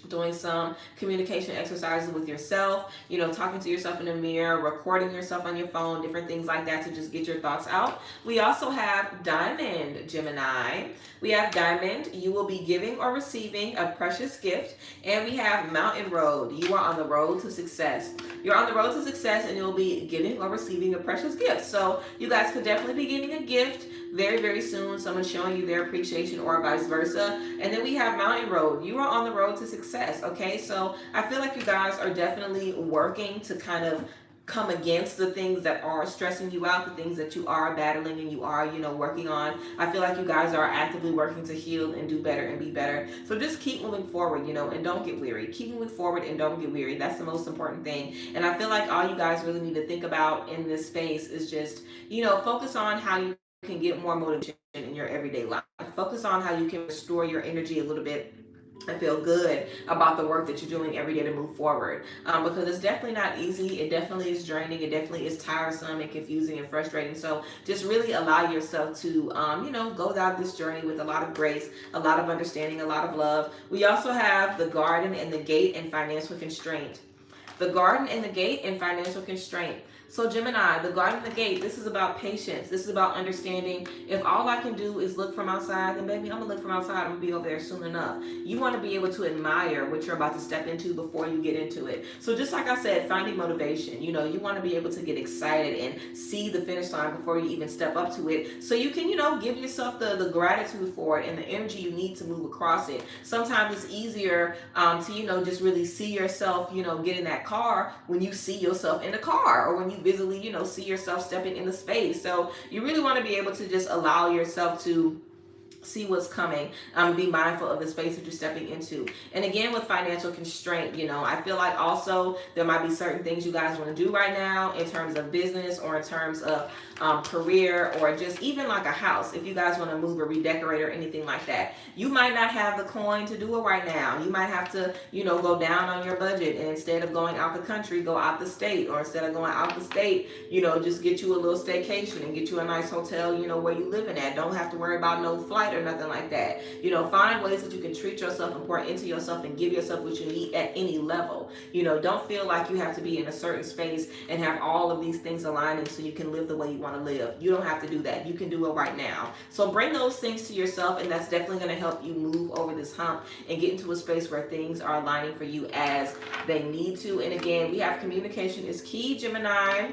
Speaker 1: doing some communication exercises with yourself, you know, talking to yourself in the mirror, recording yourself on your phone, different things like that to just get your thoughts out. We also have Diamond, Gemini. We have Diamond, you will be giving or receiving a precious gift. And we have Mountain Road, you are on the road to success. You're on the road to success and you'll be giving or receiving a precious gift. So you guys could definitely be getting a gift very, very soon. Someone showing you their appreciation or vice versa. And then we have Mountain Road. You are on the road to success, okay? So I feel like you guys are definitely working to kind of come against the things that are stressing you out, the things that you are battling and you are, you know, working on. I feel like you guys are actively working to heal and do better and be better. So just keep moving forward, you know, and don't get weary. Keep moving forward and don't get weary. That's the most important thing. And I feel like all you guys really need to think about in this space is just, you know, focus on how you can get more motivation in your everyday life. Focus on how you can restore your energy a little bit and feel good about the work that you're doing every day to move forward, because it's definitely not easy. It definitely is draining. It definitely is tiresome and confusing and frustrating. So just really allow yourself to, you know, go down this journey with a lot of grace, a lot of understanding, a lot of love. We also have the Garden and the Gate and financial constraint. The Garden and the Gate and financial constraint. So Gemini, the Garden and the Gate, this is about patience. This is about understanding if all I can do is look from outside, then baby, I'm going to look from outside. I'm going to be over there soon enough. You want to be able to admire what you're about to step into before you get into it. So just like I said, finding motivation, you know, you want to be able to get excited and see the finish line before you even step up to it. So you can, you know, give yourself the gratitude for it and the energy you need to move across it. Sometimes it's easier to, you know, just really see yourself, you know, get in that car when you see yourself in the car, or when you visually, you know, see yourself stepping in the space. So you really want to be able to just allow yourself to see what's coming. Be mindful of the space that you're stepping into. And again, with financial constraint, you know, I feel like also there might be certain things you guys want to do right now in terms of business or in terms of career, or just even like a house. If you guys want to move or redecorate or anything like that, you might not have the coin to do it right now. You might have to, you know, go down on your budget, and instead of going out the country, go out the state, or instead of going out the state, you know, just get you a little staycation and get you a nice hotel, you know, where you living at. Don't have to worry about no flight or nothing like that. You know, find ways that you can treat yourself and pour into yourself and give yourself what you need at any level. You know, don't feel like you have to be in a certain space and have all of these things aligning so you can live the way you want to live. You don't have to do that. You can do it right now. So bring those things to yourself, and that's definitely going to help you move over this hump and get into a space where things are aligning for you as they need to. And again, we have communication is key, Gemini.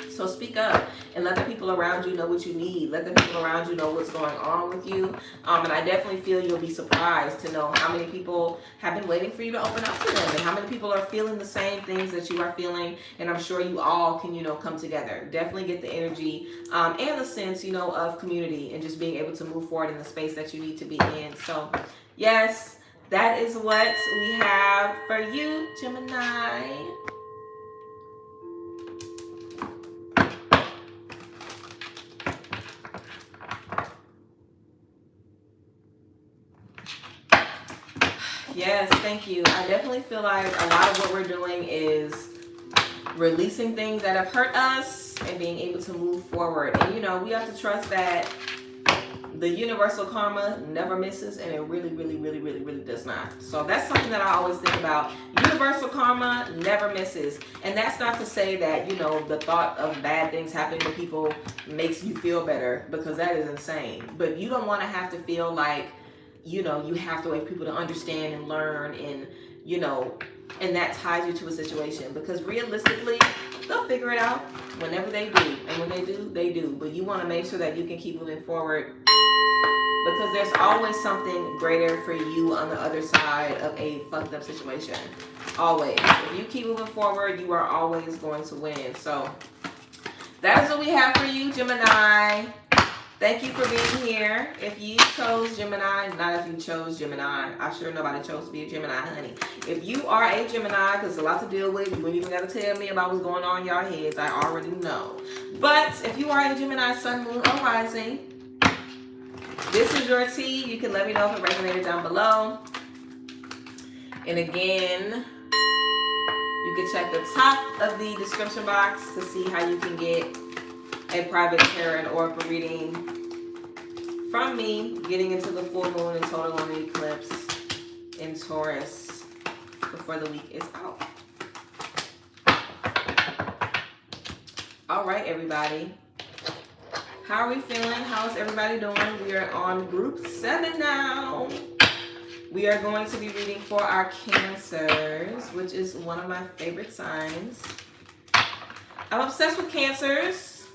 Speaker 1: So speak up and let the people around you know what you need. Let the people around you know what's going on with you. you. And I definitely feel you'll be surprised to know how many people have been waiting for you to open up to them, and how many people are feeling the same things that you are feeling. And I'm sure you all can, come together. Definitely get the energy and the sense, of community, and just being able to move forward in the space that you need to be in. So yes, that is what we have for you, Gemini. Yes, thank you. I definitely feel like a lot of what we're doing is releasing things that have hurt us and being able to move forward. And we have to trust that the universal karma never misses, and it really, really, really, really, really does not. So that's something that I always think about. Universal karma never misses. And that's not to say that, the thought of bad things happening to people makes you feel better, because that is insane. But you don't want to have to feel like, you have to wait for people to understand and learn, and, and that ties you to a situation, because realistically, they'll figure it out whenever they do. And when they do, they do. But you want to make sure that you can keep moving forward, because there's always something greater for you on the other side of a fucked up situation. Always. If you keep moving forward, you are always going to win. So that is what we have for you, Gemini. Thank you for being here. If you chose Gemini, not if you chose Gemini. I sure nobody chose to be a Gemini, honey. If you are a Gemini, because it's a lot to deal with, you wouldn't even got to tell me about what's going on in your heads. I already know. But if you are a Gemini, Sun, Moon, or Rising, this is your tea. You can let me know if it resonated down below. And again, you can check the top of the description box to see how you can get a private tarot and oracle reading from me, getting into the full moon and total lunar eclipse in Taurus before the week is out. All right, everybody. How are we feeling? How's everybody doing? We are on group 7 now. We are going to be reading for our Cancers, which is one of my favorite signs. I'm obsessed with Cancers,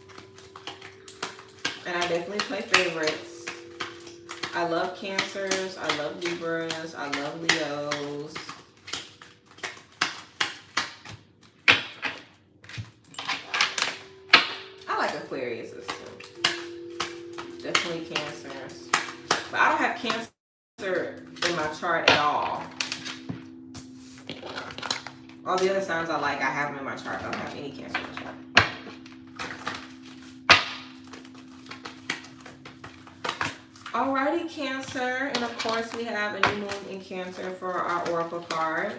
Speaker 1: and I definitely play favorites. I love Cancers. I love Libras. I love Leos. I like Aquarius too. Definitely Cancers. But I don't have Cancer in my chart at all. All the other signs I like, I have them in my chart. I don't have any Cancer in my chart. Alrighty, Cancer. And of course, we have a new moon in Cancer for our oracle card.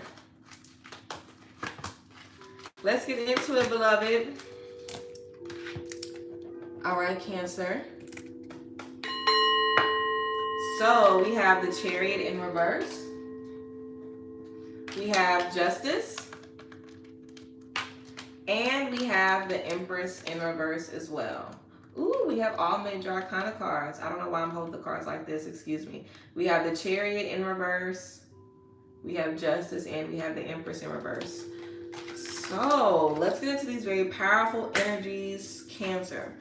Speaker 1: Let's get into it, beloved. Alright, Cancer. So we have the Chariot in reverse. We have Justice. And we have the Empress in reverse as well. Ooh, we have all major arcana cards. I don't know why I'm holding the cards like this, excuse me. We have the Chariot in reverse. We have Justice, and we have the Empress in reverse. So let's get into these very powerful energies, Cancer.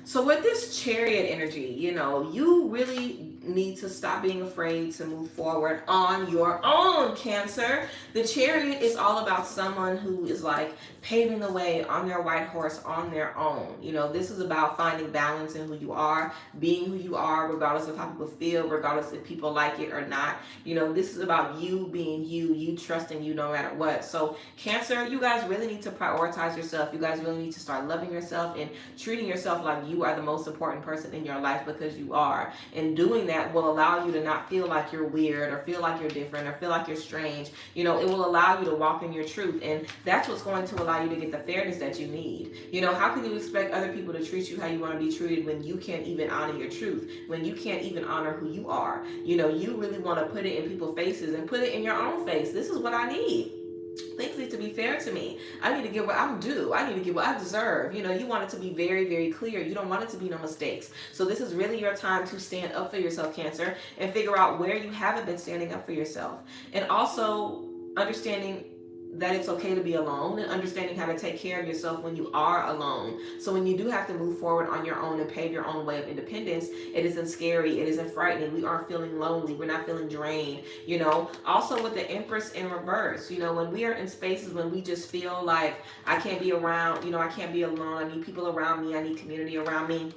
Speaker 1: So with this Chariot energy, you really need to stop being afraid to move forward on your own, Cancer. The Chariot is all about someone who is like paving the way on their white horse on their own. This is about finding balance in who you are, being who you are, regardless of how people feel, regardless if people like it or not. This is about you being you trusting you no matter what. So Cancer, you guys really need to prioritize yourself. You guys really need to start loving yourself and treating yourself like you are the most important person in your life, because you are. And doing that will allow you to not feel like you're weird, or feel like you're different, or feel like you're strange. It will allow you to walk in your truth, and that's what's going to allow you to get the fairness that you need. How can you expect other people to treat you how you want to be treated when you can't even honor your truth, when you can't even honor who you are? You really want to put it in people's faces and put it in your own face. This is what I need. Things need to be fair to me. I need to get what I'm due. I need to get what I deserve. You want it to be very, very clear. You don't want it to be no mistakes. So this is really your time to stand up for yourself, Cancer, and figure out where you haven't been standing up for yourself. And also understanding that it's okay to be alone, and understanding how to take care of yourself when you are alone. So when you do have to move forward on your own and pave your own way of independence, it isn't scary, it isn't frightening. We aren't feeling lonely, we're not feeling drained, you know. Also with the Empress in reverse, you know, when we are in spaces when we just feel like I can't be around, you know, I can't be alone, I need people around me, I need community around me,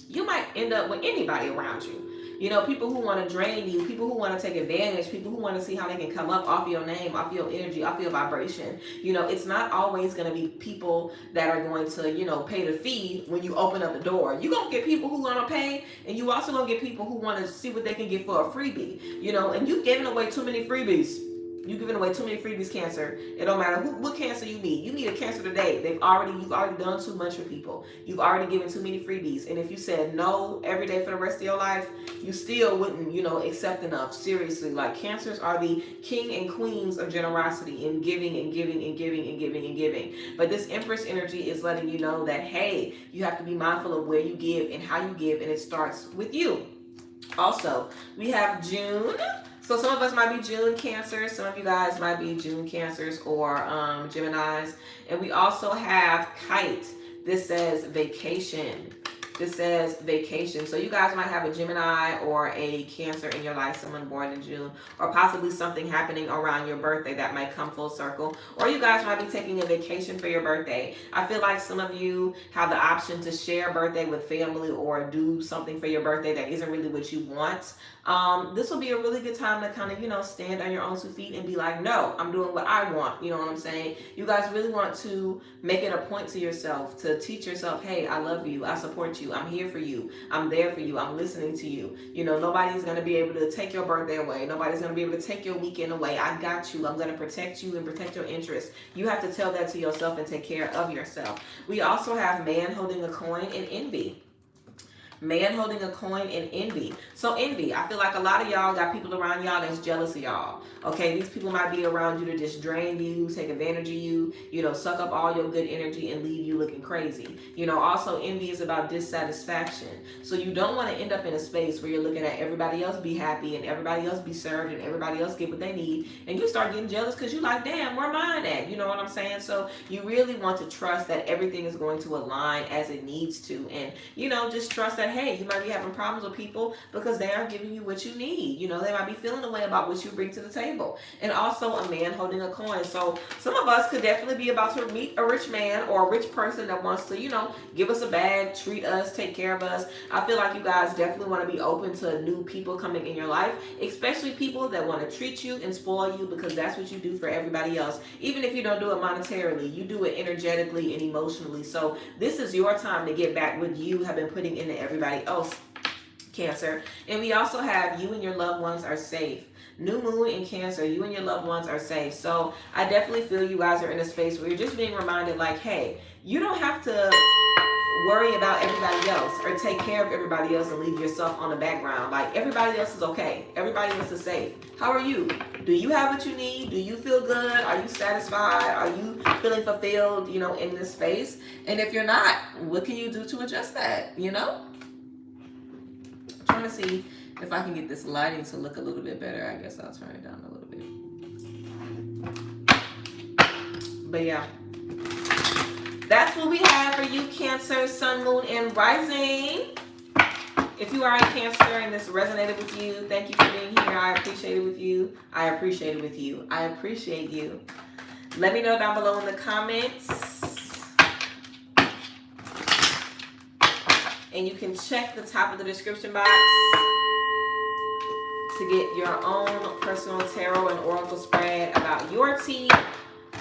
Speaker 1: you might end up with anybody around you. You know, people who want to drain you, people who want to take advantage, people who want to see how they can come up off your name, off your energy, off your vibration. You know, it's not always going to be people that are going to, you know, pay the fee when you open up the door. You're going to get people who want to pay, and you also going to get people who want to see what they can get for a freebie. You know, and you've given away too many freebies. You're giving away too many freebies, Cancer. It don't matter what Cancer you need. You need a Cancer today. You've already done too much for people. You've already given too many freebies. And if you said no every day for the rest of your life, you still wouldn't, you know, accept enough. Seriously, like Cancers are the king and queens of generosity and giving and giving and giving and giving and giving. But this Empress energy is letting you know that, hey, you have to be mindful of where you give and how you give, and it starts with you. Also, we have June. So some of us might be June Cancers. Some of you guys might be June Cancers or Geminis. And we also have Kite. This says vacation. This says vacation. So you guys might have a Gemini or a Cancer in your life, someone born in June, or possibly something happening around your birthday that might come full circle. Or you guys might be taking a vacation for your birthday. I feel like some of you have the option to share a birthday with family or do something for your birthday that isn't really what you want. This will be a really good time to kind of, you know, stand on your own 2 feet and be like, no, I'm doing what I want. You know what I'm saying? You guys really want to make it a point to yourself to teach yourself, hey, I love you. I support you. I'm here for you. I'm there for you. I'm listening to you. You know, nobody's going to be able to take your birthday away. Nobody's going to be able to take your weekend away. I got you. I'm going to protect you and protect your interests. You have to tell that to yourself and take care of yourself. We also have man holding a coin and envy. Man holding a coin and envy. So envy, I feel like a lot of y'all got people around y'all that's jealous of y'all. Okay, these people might be around you to just drain you, take advantage of you, you know, suck up all your good energy and leave you looking crazy. You know, also envy is about dissatisfaction. So you don't want to end up in a space where you're looking at everybody else be happy and everybody else be served and everybody else get what they need, and you start getting jealous because you're like, damn, where mine at? You know what I'm saying? So you really want to trust that everything is going to align as it needs to, and, you know, just trust that, hey, you might be having problems with people because they aren't giving you what you need. You know, they might be feeling a way about what you bring to the table. And also a man holding a coin. So some of us could definitely be about to meet a rich man or a rich person that wants to, you know, give us a bag, treat us, take care of us. I feel like you guys definitely want to be open to new people coming in your life, especially people that want to treat you and spoil you, because that's what you do for everybody else. Even if you don't do it monetarily, you do it energetically and emotionally. So this is your time to get back what you have been putting into everybody else, Cancer. And we also have you and your loved ones are safe. New moon in Cancer, you and your loved ones are safe. So I definitely feel you guys are in a space where you're just being reminded, like, hey, you don't have to worry about everybody else or take care of everybody else and leave yourself on the background. Like, everybody else is okay. Everybody else is safe. How are you? Do you have what you need? Do you feel good? Are you satisfied? Are you feeling fulfilled, you know, in this space? And if you're not, what can you do to adjust that, you know? I'm trying to see if I can get this lighting to look a little bit better. I guess I'll turn it down a little bit. But yeah, that's what we have for you, Cancer, Sun, Moon, and Rising. If you are a Cancer and this resonated with you, thank you for being here. I appreciate it with you. I appreciate it with you. I appreciate you. Let me know down below in the comments. And you can check the top of the description box to get your own personal tarot and oracle spread about your tea,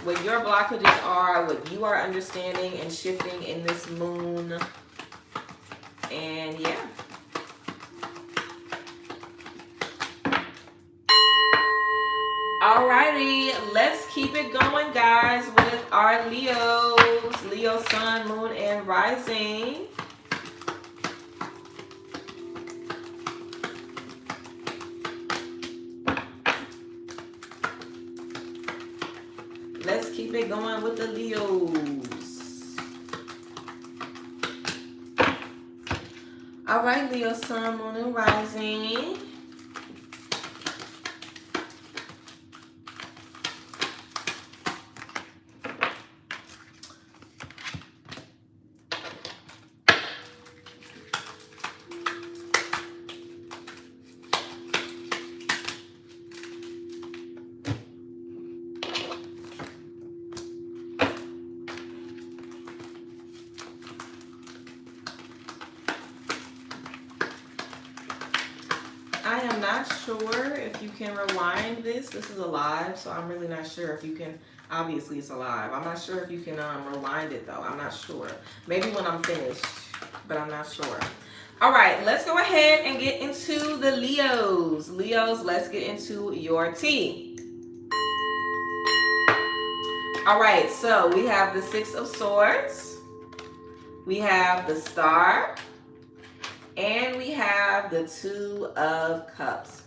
Speaker 1: what your blockages are, what you are understanding and shifting in this moon. And yeah. Alrighty, let's keep it going, guys, with our Leos. Leo, Sun, Moon, and Rising. Let's keep it going with the Leos. All right, Leo, Sun, Moon, and Rising. not sure if you can rewind this. This is a live, so I'm really not sure if you can. Obviously, it's a live. I'm not sure if you can rewind it, though. I'm not sure. Maybe when I'm finished, but I'm not sure. All right, let's go ahead and get into the Leos. Leos, let's get into your tea. All right, so we have the Six of Swords. We have the Star. And we have the Two of Cups.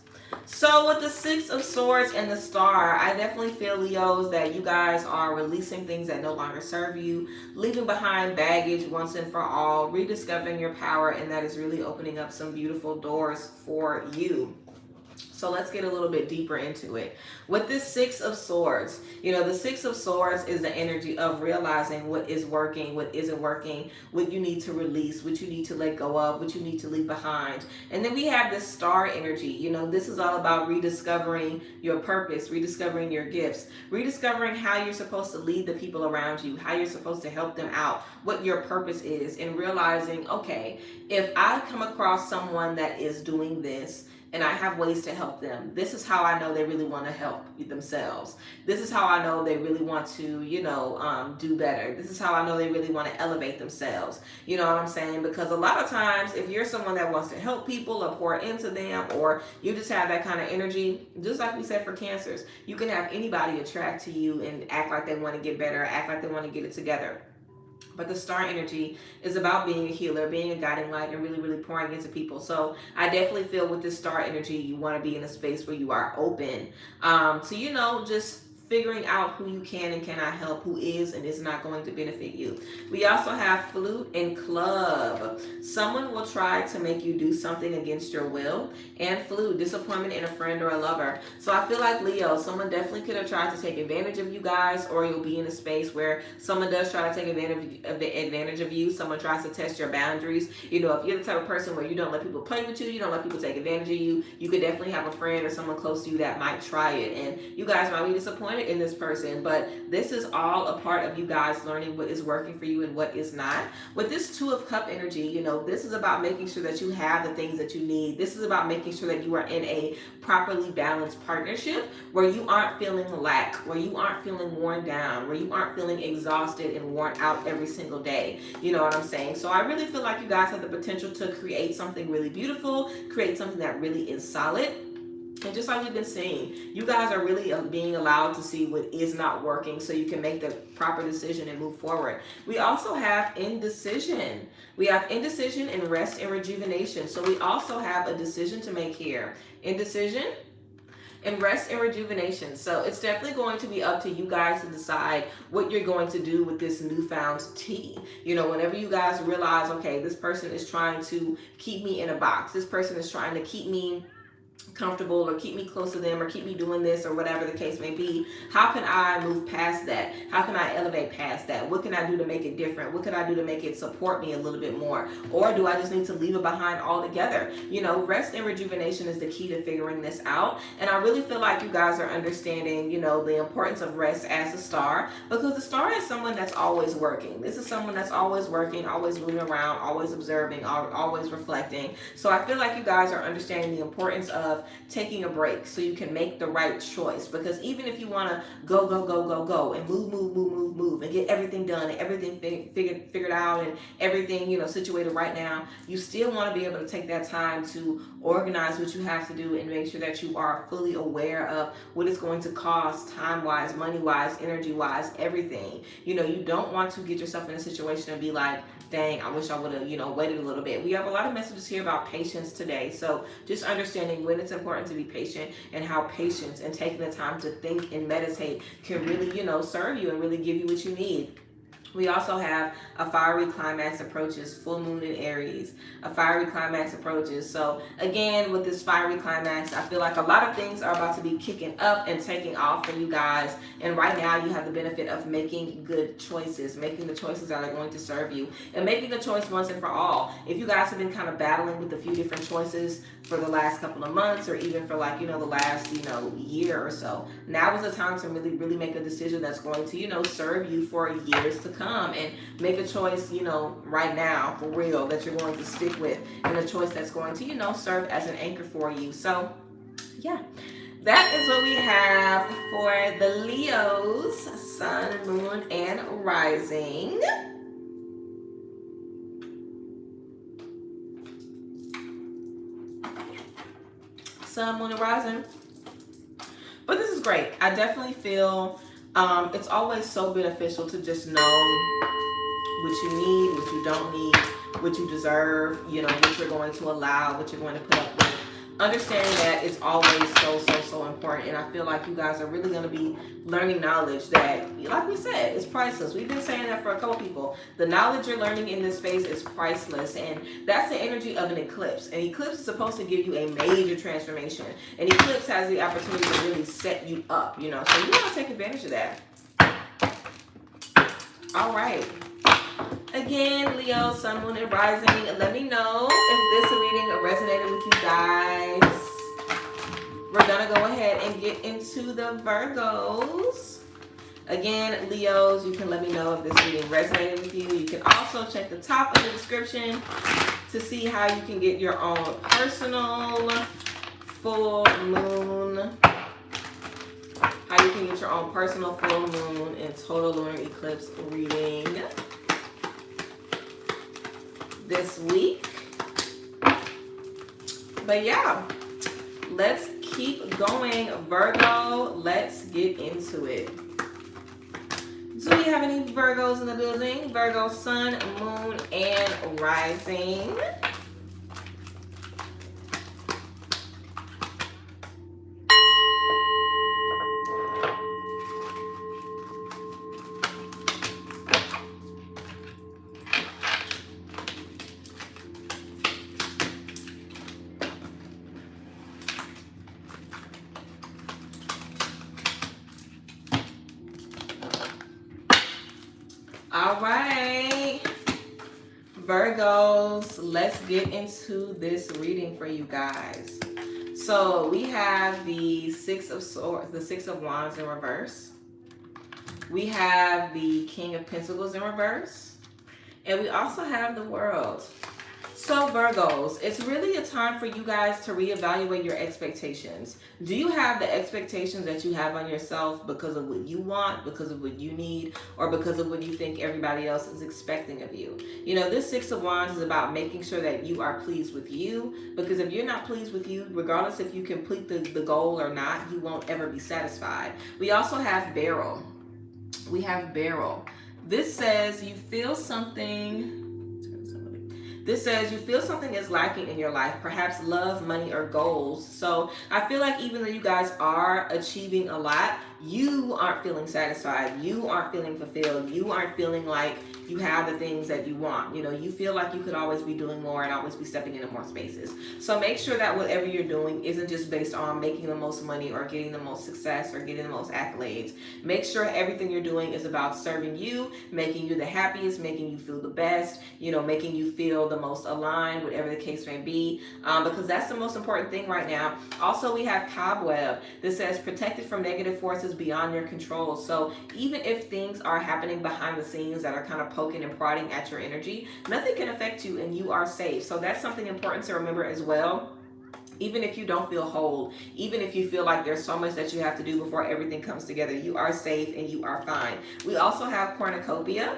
Speaker 1: So with the Six of Swords and the Star, I definitely feel, Leos, that you guys are releasing things that no longer serve you, leaving behind baggage once and for all, rediscovering your power, and that is really opening up some beautiful doors for you. So let's get a little bit deeper into it. With this Six of Swords, you know, the Six of Swords is the energy of realizing what is working, what isn't working, what you need to release, what you need to let go of, what you need to leave behind. And then we have this Star energy. You know, this is all about rediscovering your purpose, rediscovering your gifts, rediscovering how you're supposed to lead the people around you, how you're supposed to help them out, what your purpose is, and realizing, okay, if I come across someone that is doing this, and I have ways to help them, this is how I know they really want to help themselves. This is how I know they really want to, you know, do better. This is how I know they really want to elevate themselves. You know what I'm saying? Because a lot of times, if you're someone that wants to help people or pour into them, or you just have that kind of energy, just like we said for Cancers, you can have anybody attract to you and act like they want to get better, act like they want to get it together. But the Star energy is about being a healer, being a guiding light, and really, really pouring into people. So I definitely feel with this Star energy, you want to be in a space where you are open to, you know, just figuring out who you can and cannot help, who is and is not going to benefit you. We also have Flute and Club. Someone will try to make you do something against your will. And Flute, disappointment in a friend or a lover. So I feel like, Leo, someone definitely could have tried to take advantage of you guys, or you'll be in a space where someone does try to take advantage of you. Someone tries to test your boundaries. You know, if you're the type of person where you don't let people play with you, you don't let people take advantage of you, you could definitely have a friend or someone close to you that might try it. And you guys might be disappointed in this person, but this is all a part of you guys learning what is working for you and what is not. With this Two of Cup energy, you know, this is about making sure that you have the things that you need. This is about making sure that you are in a properly balanced partnership where you aren't feeling lack, where you aren't feeling worn down, where you aren't feeling exhausted and worn out every single day. You know what I'm saying? So I really feel like you guys have the potential to create something really beautiful, create something that really is solid. And just like we've been saying, you guys are really being allowed to see what is not working so you can make the proper decision and move forward. We also have indecision. We have indecision and rest and rejuvenation. So we also have a decision to make here. Indecision and rest and rejuvenation. So it's definitely going to be up to you guys to decide what you're going to do with this newfound tea. You know, whenever you guys realize, okay, this person is trying to keep me in a box. This person is trying to keep me comfortable or keep me close to them or keep me doing this or whatever the case may be. How can I move past that? How can I elevate past that? What can I do to make it different? What can I do to make it support me a little bit more? Or do I just need to leave it behind altogether? You know, rest and rejuvenation is the key to figuring this out. And I really feel like you guys are understanding, you know, the importance of rest as a Star, because the Star is someone that's always working. This is someone that's always working, always moving around, always observing, always reflecting. So I feel like you guys are understanding the importance of taking a break so you can make the right choice. Because even if you want to go and move and get everything done and everything figured out and everything, you know, situated right now, you still want to be able to take that time to organize what you have to do and make sure that you are fully aware of what it's going to cost, time-wise, money-wise, energy-wise, everything. You know, you don't want to get yourself in a situation and be like, dang, I wish I would have, you know, waited a little bit. We have a lot of messages here about patience today. So just understanding when it's important to be patient and how patience and taking the time to think and meditate can really, you know, serve you and really give you what you need. We also have a fiery climax approaches, full moon in Aries, a fiery climax approaches. So again, with this fiery climax, I feel like a lot of things are about to be kicking up and taking off for you guys. And right now you have the benefit of making good choices, making the choices that are going to serve you and making a choice once and for all. If you guys have been kind of battling with a few different choices for the last couple of months or even for like, you know, the last, you know, year or so, now is the time to really make a decision that's going to, you know, serve you for years to come, and make a choice, you know, right now for real that you're going to stick with, and a choice that's going to, you know, serve as an anchor for you. So yeah, that is what we have for the Leos, sun, moon, and rising. Sun, moon, and rising. But this is great. I definitely feel it's always so beneficial to just know what you need, what you don't need, what you deserve, you know, what you're going to allow, what you're going to put up with. Understanding that is always so important. And I feel like you guys are really going to be learning knowledge that, like we said, is priceless. We've been saying that for a couple people. The knowledge you're learning in this space is priceless. And that's the energy of an eclipse. An eclipse is supposed to give you a major transformation. An eclipse has the opportunity to really set you up, you know. So you want to take advantage of that. All right. Again, Leo, sun, moon, and rising. Let me know if this reading resonated with you guys. We're going to go ahead and get into the Virgos. Again, Leos, you can let me know if this reading resonated with you. You can also check the top of the description to see how you can get your own personal full moon. How you can get your own personal full moon and total lunar eclipse reading this week. But yeah, let's keep going, Virgo. Let's get into it. Do we have any Virgos in the building? Virgo, sun, moon, and rising. All right, Virgos, let's get into this reading for you guys. So we have the Six of Swords, the Six of Wands in reverse. We have the King of Pentacles in reverse. And we also have the World. So Virgos, it's really a time for you guys to reevaluate your expectations. Do you have the expectations that you have on yourself because of what you want, because of what you need, or because of what you think everybody else is expecting of you? You know, this Six of Wands is about making sure that you are pleased with you, because if you're not pleased with you, regardless if you complete the goal or not, you won't ever be satisfied. We also have Barrel. We have Barrel. This says you feel something... This says you feel something is lacking in your life, perhaps love, money, or goals. So I feel like even though you guys are achieving a lot, you aren't feeling satisfied. You aren't feeling fulfilled. You aren't feeling like you have the things that you want. You know, you feel like you could always be doing more and always be stepping into more spaces. So make sure that whatever you're doing isn't just based on making the most money or getting the most success or getting the most accolades. Make sure everything you're doing is about serving you, making you the happiest, making you feel the best, you know, making you feel the most aligned, whatever the case may be, because that's the most important thing right now. Also, we have Cobweb. This says protected from negative forces beyond your control. So even if things are happening behind the scenes that are kind of poking and prodding at your energy, nothing can affect you and you are safe. So that's something important to remember as well. Even if you don't feel whole, even if you feel like there's so much that you have to do before everything comes together, you are safe and you are fine. We also have Cornucopia.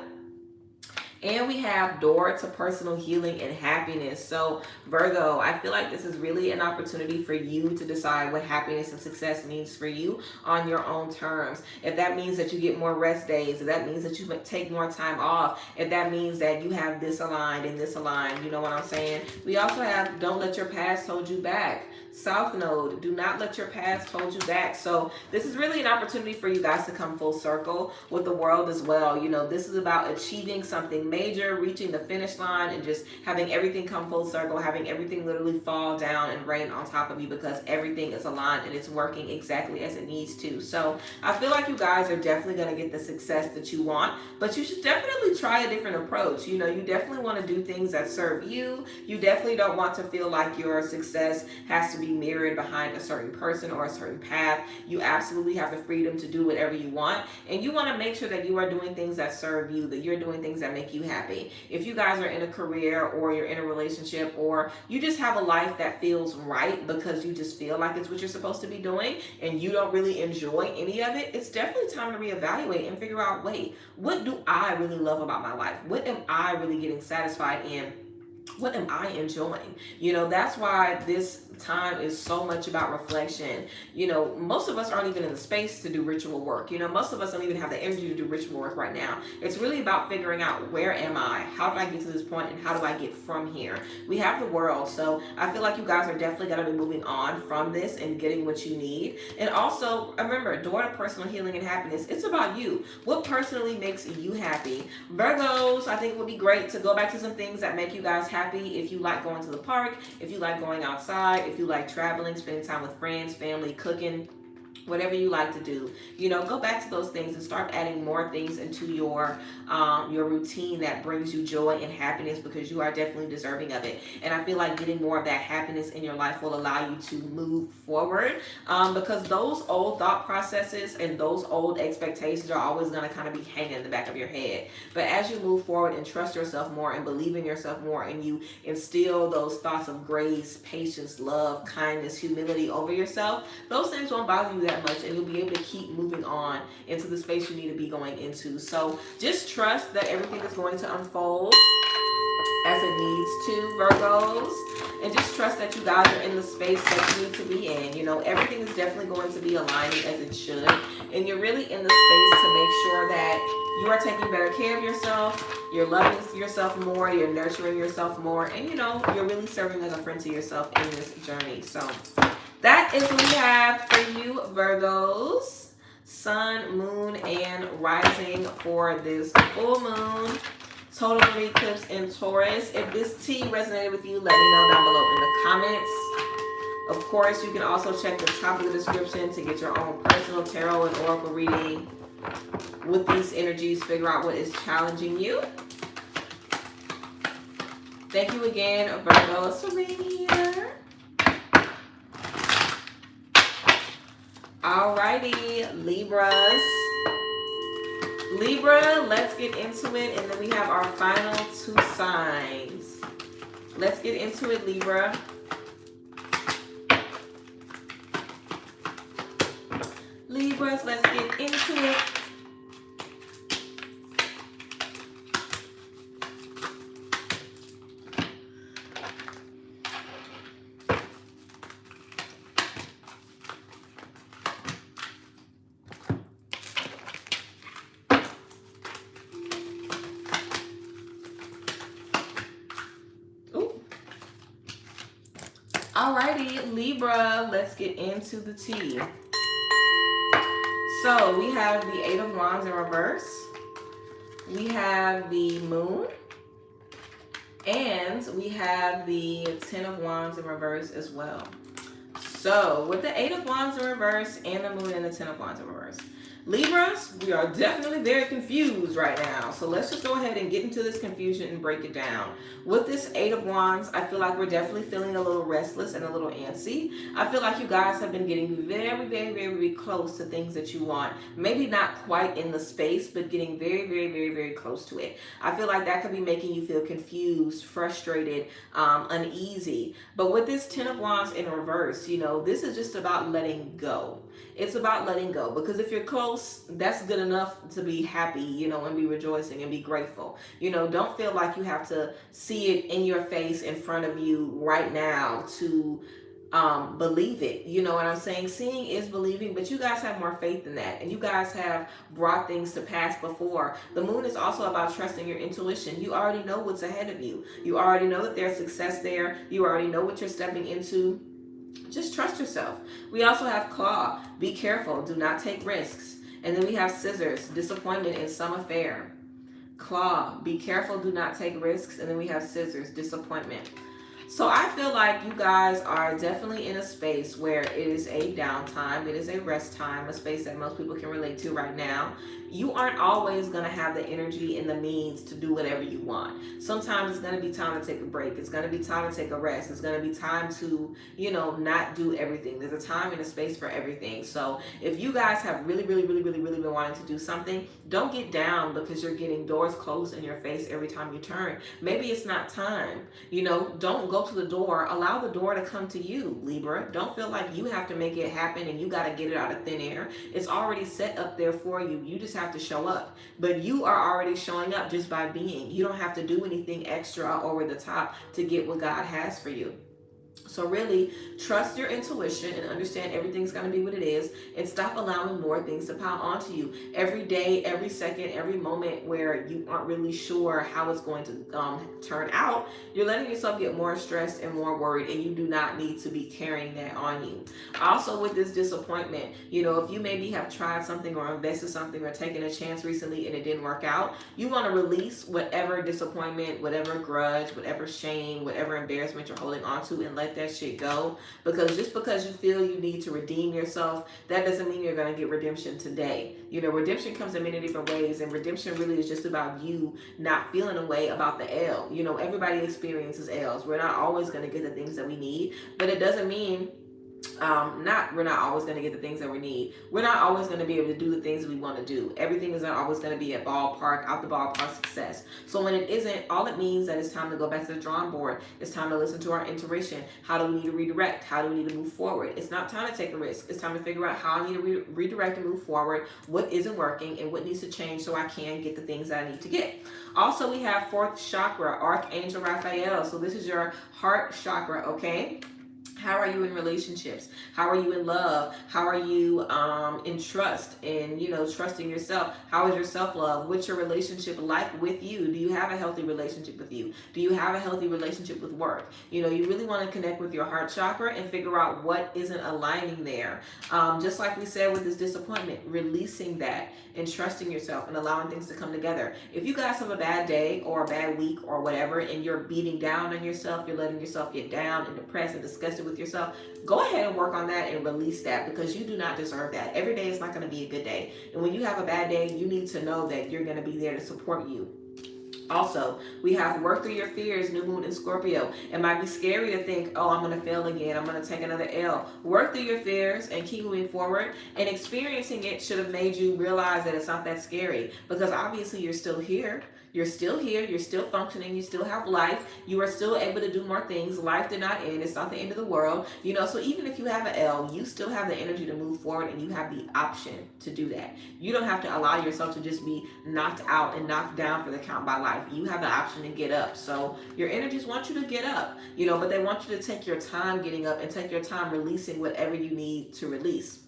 Speaker 1: And we have Door to Personal Healing and Happiness. So Virgo, I feel like this is really an opportunity for you to decide what happiness and success means for you on your own terms. If that means that you get more rest days, if that means that you take more time off, if that means that you have this aligned and this aligned, you know what I'm saying? We also have Don't Let Your Past Hold You Back. South Node, do not let your past hold you back. So this is really an opportunity for you guys to come full circle with the World as well. You know, this is about achieving something major, reaching the finish line, and just having everything come full circle, having everything literally fall down and rain on top of you because everything is aligned and it's working exactly as it needs to. So I feel like you guys are definitely going to get the success that you want, but you should definitely try a different approach. You know, you definitely want to do things that serve you. You definitely don't want to feel like your success has to be mirrored behind a certain person or a certain path. You absolutely have the freedom to do whatever you want, and you want to make sure that you are doing things that serve you, that you're doing things that make you happy. If you guys are in a career or you're in a relationship or you just have a life that feels right because you just feel like it's what you're supposed to be doing and you don't really enjoy any of it, it's definitely time to reevaluate and figure out, wait, what do I really love about my life? What am I really getting satisfied in? What am I enjoying? You know, that's why this time is so much about reflection. You know, most of us aren't even in the space to do ritual work. You know, most of us don't even have the energy to do ritual work right now. It's really about figuring out, where am I? How did I get to this point, and how do I get from here? We have the world, so I feel like you guys are definitely going to be moving on from this and getting what you need. And also, remember, door to personal healing and happiness, it's about you. What personally makes you happy? Virgos, I think it would be great to go back to some things that make you guys happy. If you like going to the park, if you like going outside, if you like traveling, spending time with friends, family, cooking, whatever you like to do, you know, go back to those things and start adding more things into your routine that brings you joy and happiness, because you are definitely deserving of it. And I feel like getting more of that happiness in your life will allow you to move forward, because those old thought processes and those old expectations are always going to kind of be hanging in the back of your head. But as you move forward and trust yourself more and believe in yourself more, and you instill those thoughts of grace, patience, love, kindness, humility over yourself, those things won't bother you that much, and you'll be able to keep moving on into the space you need to be going into. So just trust that everything is going to unfold as it needs to, Virgos, and just trust that you guys are in the space that you need to be in. You know, everything is definitely going to be aligning as it should, and you're really in the space to make sure that you are taking better care of yourself, you're loving yourself more, you're nurturing yourself more, and you know, you're really serving as a friend to yourself in this journey. So that is what we have for you, Virgos. Sun, moon, and rising for this full moon. Total eclipse in Taurus. If this tea resonated with you, let me know down below in the comments. Of course, you can also check the top of the description to get your own personal tarot and oracle reading with these energies. Figure out what is challenging you. Thank you again, Virgos, for being here. Alrighty, Libras. Libra, let's get into it, and then we have our final two signs. Let's get into it, Libra. Libras, let's get into it. Alrighty, Libra, let's get into the tea. So we have the Eight of Wands in reverse. We have the Moon. And we have the Ten of Wands in reverse as well. So with the Eight of Wands in reverse and the Moon and the Ten of Wands in reverse, Libras, we are definitely very confused right now. So let's just go ahead and get into this confusion and break it down. With this Eight of Wands, I feel like we're definitely feeling a little restless and a little antsy. I feel like you guys have been getting very, very, very, very close to things that you want. Maybe not quite in the space, but getting very, very, very, very close to it. I feel like that could be making you feel confused, frustrated, uneasy. But with this Ten of Wands in reverse, you know, this is just about letting go. It's about letting go, because if you're close, that's good enough to be happy, you know, and be rejoicing and be grateful. You know, don't feel like you have to see it in your face in front of you right now to believe it. You know what I'm saying? Seeing is believing, but you guys have more faith than that, and you guys have brought things to pass before. The Moon is also about trusting your intuition. You already know what's ahead of you. You already know that there's success there. You already know what you're stepping into. Just trust yourself. We also have Claw. Be careful. Do not take risks. And then we have Scissors. Disappointment in some affair. Claw. Be careful. Do not take risks. And then we have Scissors. Disappointment. So I feel like you guys are definitely in a space where it is a downtime, it is a rest time, a space that most people can relate to right now. You aren't always going to have the energy and the means to do whatever you want. Sometimes it's going to be time to take a break. It's going to be time to take a rest. It's going to be time to, you know, not do everything. There's a time and a space for everything. So if you guys have really been wanting to do something, don't get down because you're getting doors closed in your face every time you turn. Maybe it's not time. You know, don't go to the door. Allow the door to come to you, Libra. Don't feel like you have to make it happen and you got to get it out of thin air. It's already set up there for you. You just have to show up. But you are already showing up just by being. You don't have to do anything extra over the top to get what God has for you. So really trust your intuition and understand everything's going to be what it is, and stop allowing more things to pile onto you. Every day, every second, every moment where you aren't really sure how it's going to turn out, you're letting yourself get more stressed and more worried, and you do not need to be carrying that on you. Also with this disappointment, you know, if you maybe have tried something or invested something or taken a chance recently and it didn't work out, you want to release whatever disappointment, whatever grudge, whatever shame, whatever embarrassment you're holding on to, and let that shit go. Because just because you feel you need to redeem yourself, that doesn't mean you're going to get redemption today. You know, redemption comes in many different ways, and redemption really is just about you not feeling a way about the L. You know, everybody experiences L's. We're not always going to get the things that we need, but it doesn't mean we're not always going to get the things that we need. We're not always going to be able to do the things we want to do. Everything is not always going to be at ballpark, out the ballpark success. So when it isn't, all it means that it's time to go back to the drawing board. It's time to listen to our intuition. How do we need to redirect? How do we need to move forward? It's not time to take a risk. It's time to figure out how I need to redirect and move forward, what isn't working, and what needs to change so I can get the things that I need to get. Also, we have fourth chakra, Archangel Raphael. So this is your heart chakra, okay? How are you in relationships? How are you in love? How are you in trust and, you know, trusting yourself? How is your self-love? What's your relationship like with you? Do you have a healthy relationship with you? Do you have a healthy relationship with work? You know, you really want to connect with your heart chakra and figure out what isn't aligning there. Just like we said with this disappointment, releasing that and trusting yourself and allowing things to come together. If you guys have a bad day or a bad week or whatever, and you're beating down on yourself, you're letting yourself get down and depressed and disgusted with yourself, go ahead and work on that and release that, because you do not deserve that. Every day is not going to be a good day. And when you have a bad day, you need to know that you're going to be there to support you. Also, we have work through your fears, new moon in Scorpio. It might be scary to think, oh, I'm going to fail again. I'm going to take another L. Work through your fears and keep moving forward. And experiencing it should have made you realize that it's not that scary, because obviously you're still here. You're still here. You're still functioning. You still have life. You are still able to do more things. Life did not end. It's not the end of the world. You know, so even if you have an L, you still have the energy to move forward, and you have the option to do that. You don't have to allow yourself to just be knocked out and knocked down for the count by life. You have the option to get up. So your energies want you to get up, you know, but they want you to take your time getting up and take your time releasing whatever you need to release.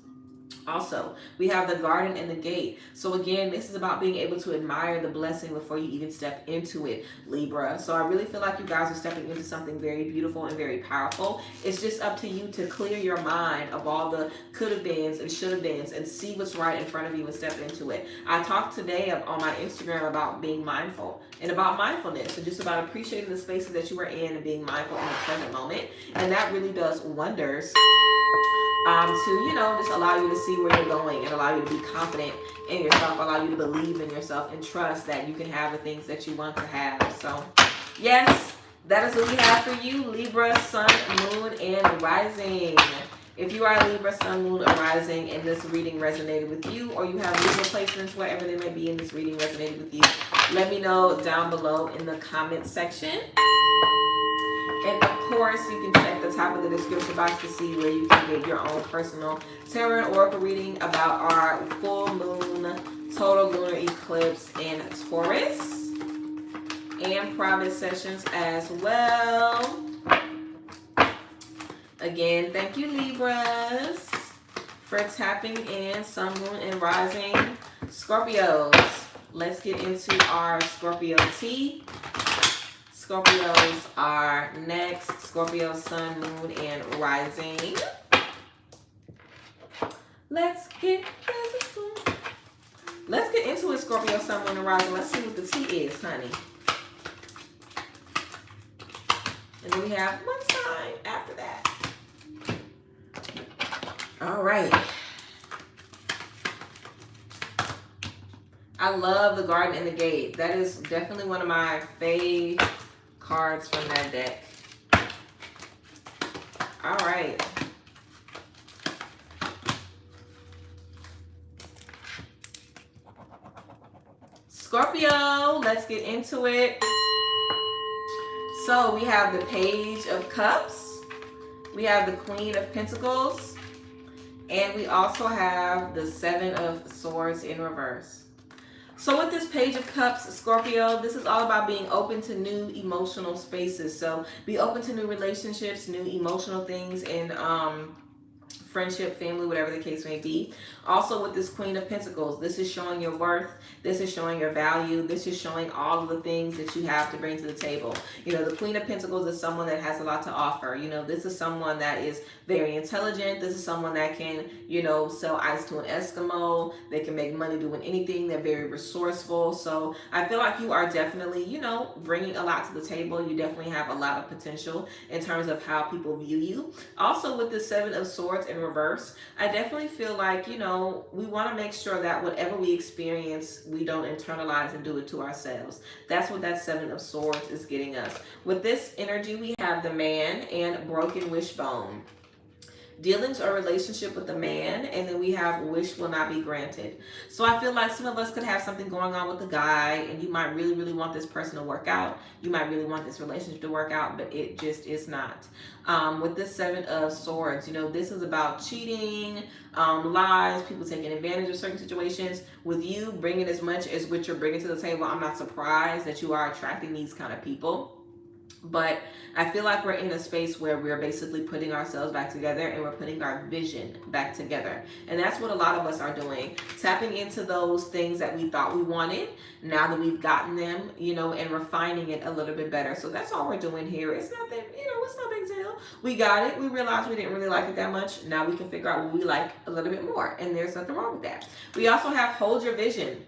Speaker 1: Also, we have the garden and the gate. So again, this is about being able to admire the blessing before you even step into it, Libra. So I really feel like you guys are stepping into something very beautiful and very powerful. It's just up to you to clear your mind of all the could have beens and should have beens and see what's right in front of you and step into it. I talked today on my Instagram about being mindful and about mindfulness and just about appreciating the spaces that you are in and being mindful in the present moment. And that really does wonders to, you know, just allow you to see where you're going and allow you to be confident in yourself, allow you to believe in yourself and trust that you can have the things that you want to have. So yes, that is what we have for you, Libra, Sun, Moon, and Rising. If you are a Libra, Sun, Moon, or Rising, and this reading resonated with you, or you have Libra placements, wherever they may be in this reading resonated with you, let me know down below in the comment section. And of course, you can check the top of the description box to see where you can get your own personal tarot and oracle reading about our full moon, total lunar eclipse in Taurus, and private sessions as well. Again, thank you, Libras, for tapping in, Sun, Moon, and Rising. Scorpios, let's get into our Scorpio tea. Scorpios are next. Scorpio, Sun, Moon, and Rising. Let's get into it, Scorpio, Sun, Moon, and Rising. Let's see what the tea is, honey. And And then we have one sign after that. All right. I love the Garden and the Gate. That is definitely one of my fave cards from that deck. All right. Scorpio, let's get into it. So we have the Page of Cups. We have the Queen of Pentacles. And we also have the Seven of Swords in reverse. So with this Page of Cups, Scorpio, this is all about being open to new emotional spaces. So be open to new relationships, new emotional things, and friendship, family, whatever the case may be. Also with this Queen of Pentacles, this is showing your worth. This is showing your value. This is showing all of the things that you have to bring to the table. You know, the Queen of Pentacles is someone that has a lot to offer. You know, this is someone that is very intelligent. This is someone that can, you know, sell ice to an Eskimo. They can make money doing anything. They're very resourceful. So I feel like you are definitely, you know, bringing a lot to the table. You definitely have a lot of potential in terms of how people view you. Also with the Seven of Swords in reverse, I definitely feel like, you know, we want to make sure that whatever we experience, we don't internalize and do it to ourselves. That's what that Seven of Swords is getting us. With this energy, we have the Man and Broken Wishbone. Dealings or relationship with the man, and then we have wish will not be granted. So I feel like some of us could have something going on with the guy, and you might really, really want this person to work out. You might really want this relationship to work out, but it just is not. With this Seven of Swords, you know, this is about cheating, lies, people taking advantage of certain situations. With you bringing as much as what you're bringing to the table, I'm not surprised that you are attracting these kind of people. But I feel like we're in a space where we're basically putting ourselves back together and we're putting our vision back together. And that's what a lot of us are doing. Tapping into those things that we thought we wanted, now that we've gotten them, you know, and refining it a little bit better. So that's all we're doing here. It's nothing, you know, it's no big deal. We got it. We realized we didn't really like it that much. Now we can figure out what we like a little bit more. And there's nothing wrong with that. We also have Hold Your Vision.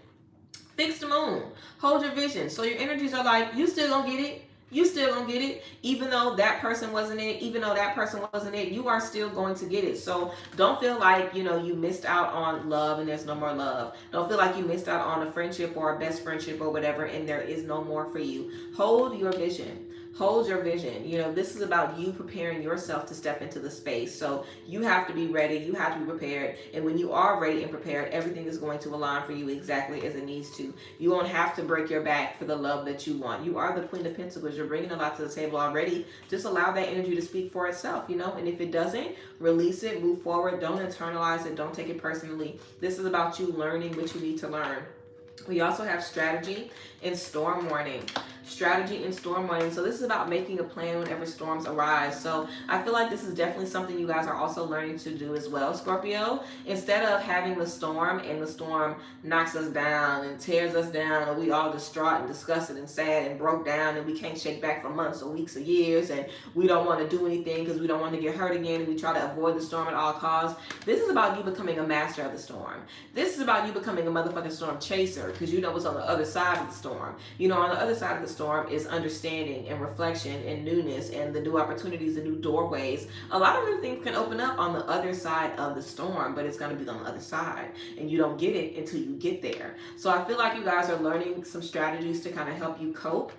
Speaker 1: Fix the moon. Hold your vision. So your energies are like, you still gonna get it. You still gonna get it, even though that person wasn't it, even though that person wasn't it, you are still going to get it. So don't feel like, you know, you missed out on love and there's no more love. Don't feel like you missed out on a friendship or a best friendship or whatever and there is no more for you. Hold your vision. Hold your vision. You know, this is about you preparing yourself to step into the space. So you have to be ready. You have to be prepared. And when you are ready and prepared, everything is going to align for you exactly as it needs to. You won't have to break your back for the love that you want. You are the Queen of Pentacles. You're bringing a lot to the table already. Just allow that energy to speak for itself, you know. And if it doesn't, release it, move forward. Don't internalize it. Don't take it personally. This is about you learning what you need to learn. We also have strategy and storm warning. Strategy and storm warning. So this is about making a plan whenever storms arise. So I feel like this is definitely something you guys are also learning to do as well, Scorpio. Instead of having the storm and the storm knocks us down and tears us down and we all distraught and disgusted and sad and broke down and we can't shake back for months or weeks or years and we don't want to do anything because we don't want to get hurt again and we try to avoid the storm at all costs. This is about you becoming a master of the storm. This is about you becoming a motherfucking storm chaser because you know what's on the other side of the storm. You know, on the other side of the storm is understanding and reflection and newness and the new opportunities, the new doorways. A lot of new things can open up on the other side of the storm, but it's going to be on the other side and you don't get it until you get there. So I feel like you guys are learning some strategies to kind of help you cope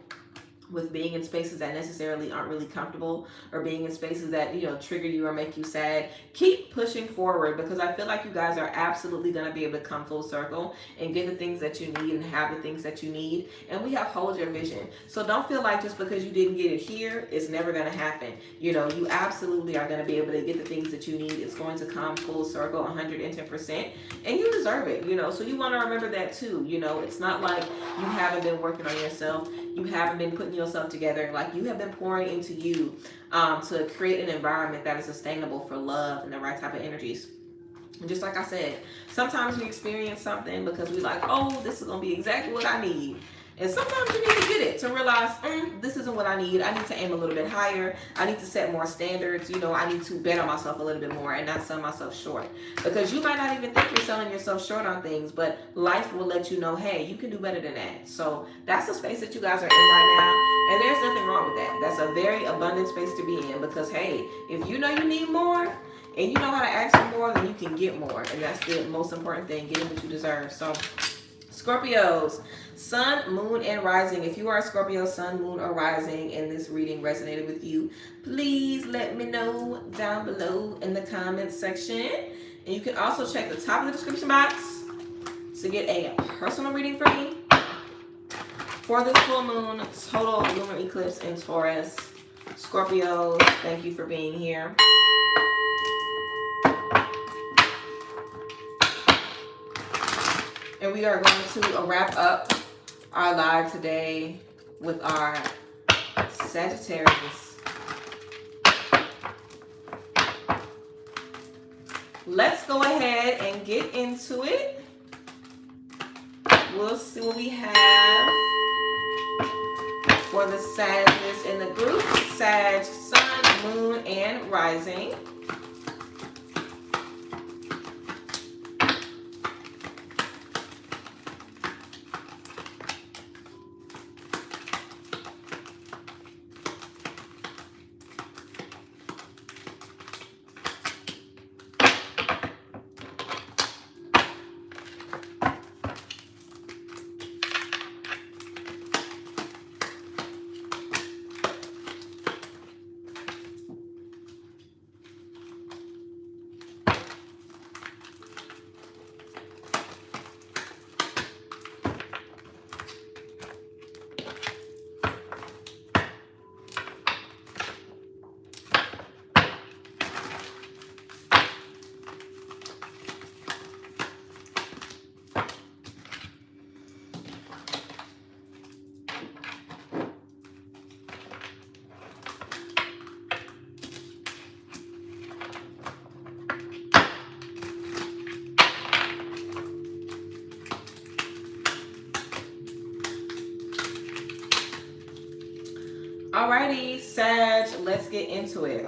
Speaker 1: with being in spaces that necessarily aren't really comfortable or being in spaces that, you know, trigger you or make you sad. Keep pushing forward because I feel like you guys are absolutely going to be able to come full circle and get the things that you need and have the things that you need. And we have Hold Your Vision. So don't feel like just because you didn't get it here, it's never going to happen. You know, you absolutely are going to be able to get the things that you need. It's going to come full circle 110% and you deserve it, you know. So you want to remember that too. You know, it's not like you haven't been working on yourself. You haven't been putting yourself together. Like you have been pouring into you to create an environment that is sustainable for love and the right type of energies. And just like I said, sometimes we experience something because we like, oh, this is going to be exactly what I need. And sometimes you need to get it to realize, this isn't what I need. I need to aim a little bit higher. I need to set more standards. You know, I need to bet on myself a little bit more and not sell myself short. Because you might not even think you're selling yourself short on things, but life will let you know, hey, you can do better than that. So that's the space that you guys are in right now. And there's nothing wrong with that. That's a very abundant space to be in because, hey, if you know you need more and you know how to ask for more, then you can get more. And that's the most important thing, getting what you deserve. So Scorpios, sun, moon, and rising. If you are a Scorpio, sun, moon, or rising, and this reading resonated with you, please let me know down below in the comments section. And you can also check the top of the description box to get a personal reading from me for this full moon, total lunar eclipse in Taurus. Scorpios, thank you for being here. And we are going to wrap up our live today with our Sagittarius. Let's go ahead and get into it. We'll see what we have for the Sagittarius in the group. Sag, sun, moon, and rising. Alrighty, Sag, let's get into it.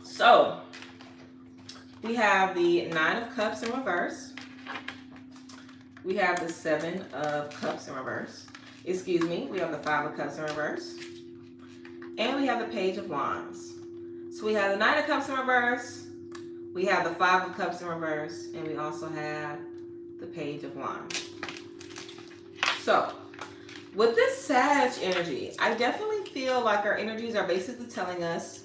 Speaker 1: So, we have the Nine of Cups in reverse. We have the Seven of Cups in reverse. Excuse me, we have the Five of Cups in reverse. And we have the Page of Wands. So we have the Nine of Cups in reverse, we have the Five of Cups in reverse, and we also have the Page of Wands. So, with this Sag energy, I definitely feel like our energies are basically telling us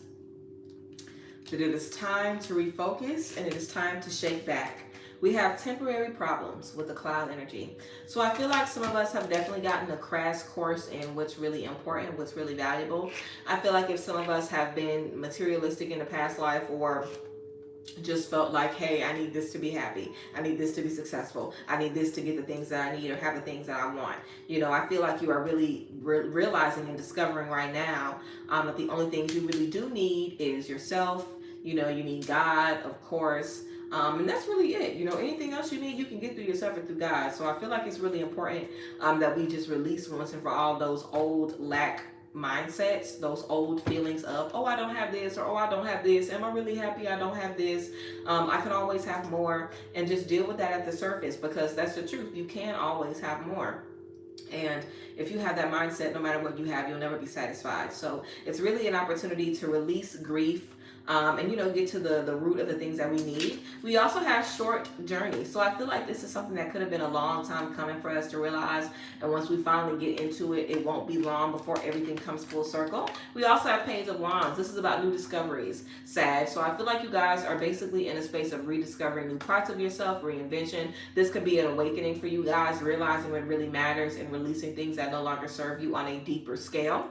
Speaker 1: that it is time to refocus and it is time to shake back. We have temporary problems with the cloud energy. So I feel like some of us have definitely gotten a crash course in what's really important, what's really valuable. I feel like if some of us have been materialistic in the past life or just felt like, hey, I need this to be happy. I need this to be successful. I need this to get the things that I need or have the things that I want. You know, I feel like you are really realizing and discovering right now that the only things you really do need is yourself. You know, you need God, of course. And that's really it. You know, anything else you need, you can get through yourself and through God. So I feel like it's really important that we just release once and for all those old lack mindsets, those old feelings of, oh, I don't have this, or oh, I don't have this. Am I really happy I don't have this? I can always have more, and just deal with that at the surface, because that's the truth. You can always have more. And if you have that mindset, no matter what you have, you'll never be satisfied. So it's really an opportunity to release grief, and, you know, get to the root of the things that we need. We also have short journeys. So I feel like this is something that could have been a long time coming for us to realize. And once we finally get into it, it won't be long before everything comes full circle. We also have Page of Wands. This is about new discoveries, Sag. So I feel like you guys are basically in a space of rediscovering new parts of yourself, reinvention. This could be an awakening for you guys, realizing what really matters and releasing things that no longer serve you on a deeper scale.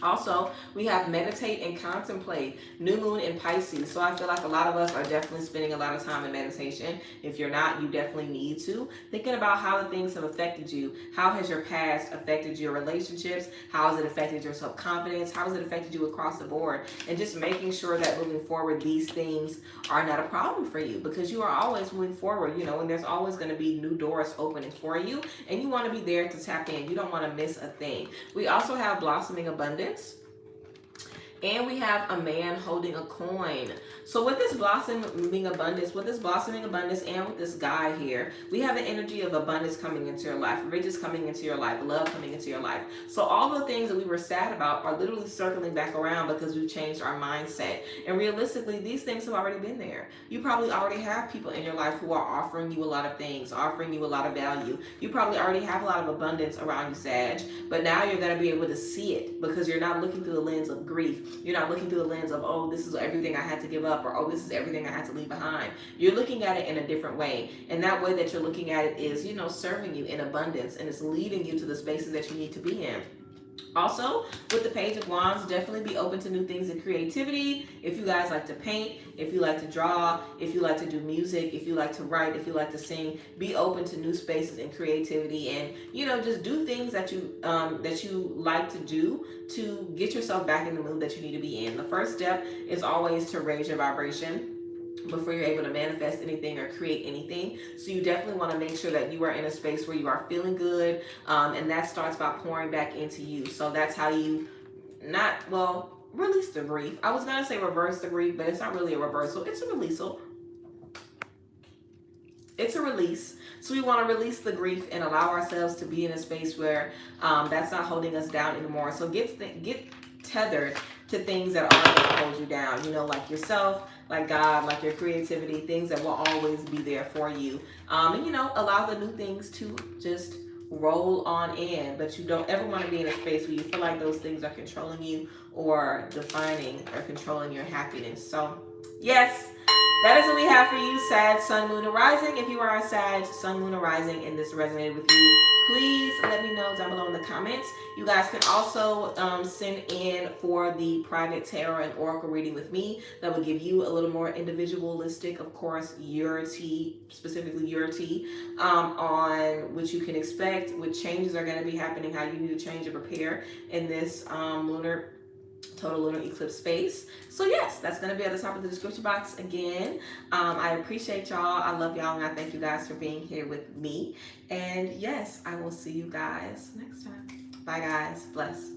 Speaker 1: Also, we have meditate and contemplate, new moon in Pisces. So I feel like a lot of us are definitely spending a lot of time in meditation. If you're not, you definitely need to. Thinking about how the things have affected you. How has your past affected your relationships? How has it affected your self-confidence? How has it affected you across the board? And just making sure that moving forward, these things are not a problem for you, because you are always moving forward, you know, and there's always going to be new doors opening for you, and you want to be there to tap in. You don't want to miss a thing. We also have blossoming abundance. And we have a man holding a coin. So with this blossoming abundance, and with this guy here, we have an energy of abundance coming into your life, riches coming into your life, love coming into your life. So all the things that we were sad about are literally circling back around because we've changed our mindset. And realistically, these things have already been there. You probably already have people in your life who are offering you a lot of things, offering you a lot of value. You probably already have a lot of abundance around you, Sag. But now you're going to be able to see it because you're not looking through the lens of grief. You're not looking through the lens of, oh, this is everything I had to give up, or oh, this is everything I had to leave behind. You're looking at it in a different way. And that way that you're looking at it is, you know, serving you in abundance, and it's leading you to the spaces that you need to be in. Also, with the Page of Wands, definitely be open to new things and creativity. If you guys like to paint, if you like to draw, if you like to do music, if you like to write, if you like to sing, be open to new spaces and creativity, and, you know, just do things that you like to do to get yourself back in the mood that you need to be in. The first step is always to raise your vibration before you're able to manifest anything or create anything. So you definitely want to make sure that you are in a space where you are feeling good, and that starts by pouring back into you. So that's how you release the grief. I was gonna say reverse the grief, but it's not really a reversal, it's a releasal. It's a release. So we want to release the grief and allow ourselves to be in a space where that's not holding us down anymore. So get tethered to things that aren't going to hold you down, you know, like yourself, like God, like your creativity, things that will always be there for you. And, you know, allow the new things to just roll on in, but you don't ever want to be in a space where you feel like those things are controlling you or defining or controlling your happiness. So, yes. That is what we have for you, Sag, Sun, Moon, and Rising. If you are a Sag, Sun, Moon, and Rising, and this resonated with you, please let me know down below in the comments. You guys can also send in for the private tarot and oracle reading with me. That will give you a little more individualistic, of course, specifically your tea, on what you can expect, what changes are going to be happening, how you need to change and prepare in this total lunar eclipse space. So yes, that's going to be at the top of the description box again. I appreciate y'all. I love y'all, and I thank you guys for being here with me. And yes, I will see you guys next time. Bye guys. Bless.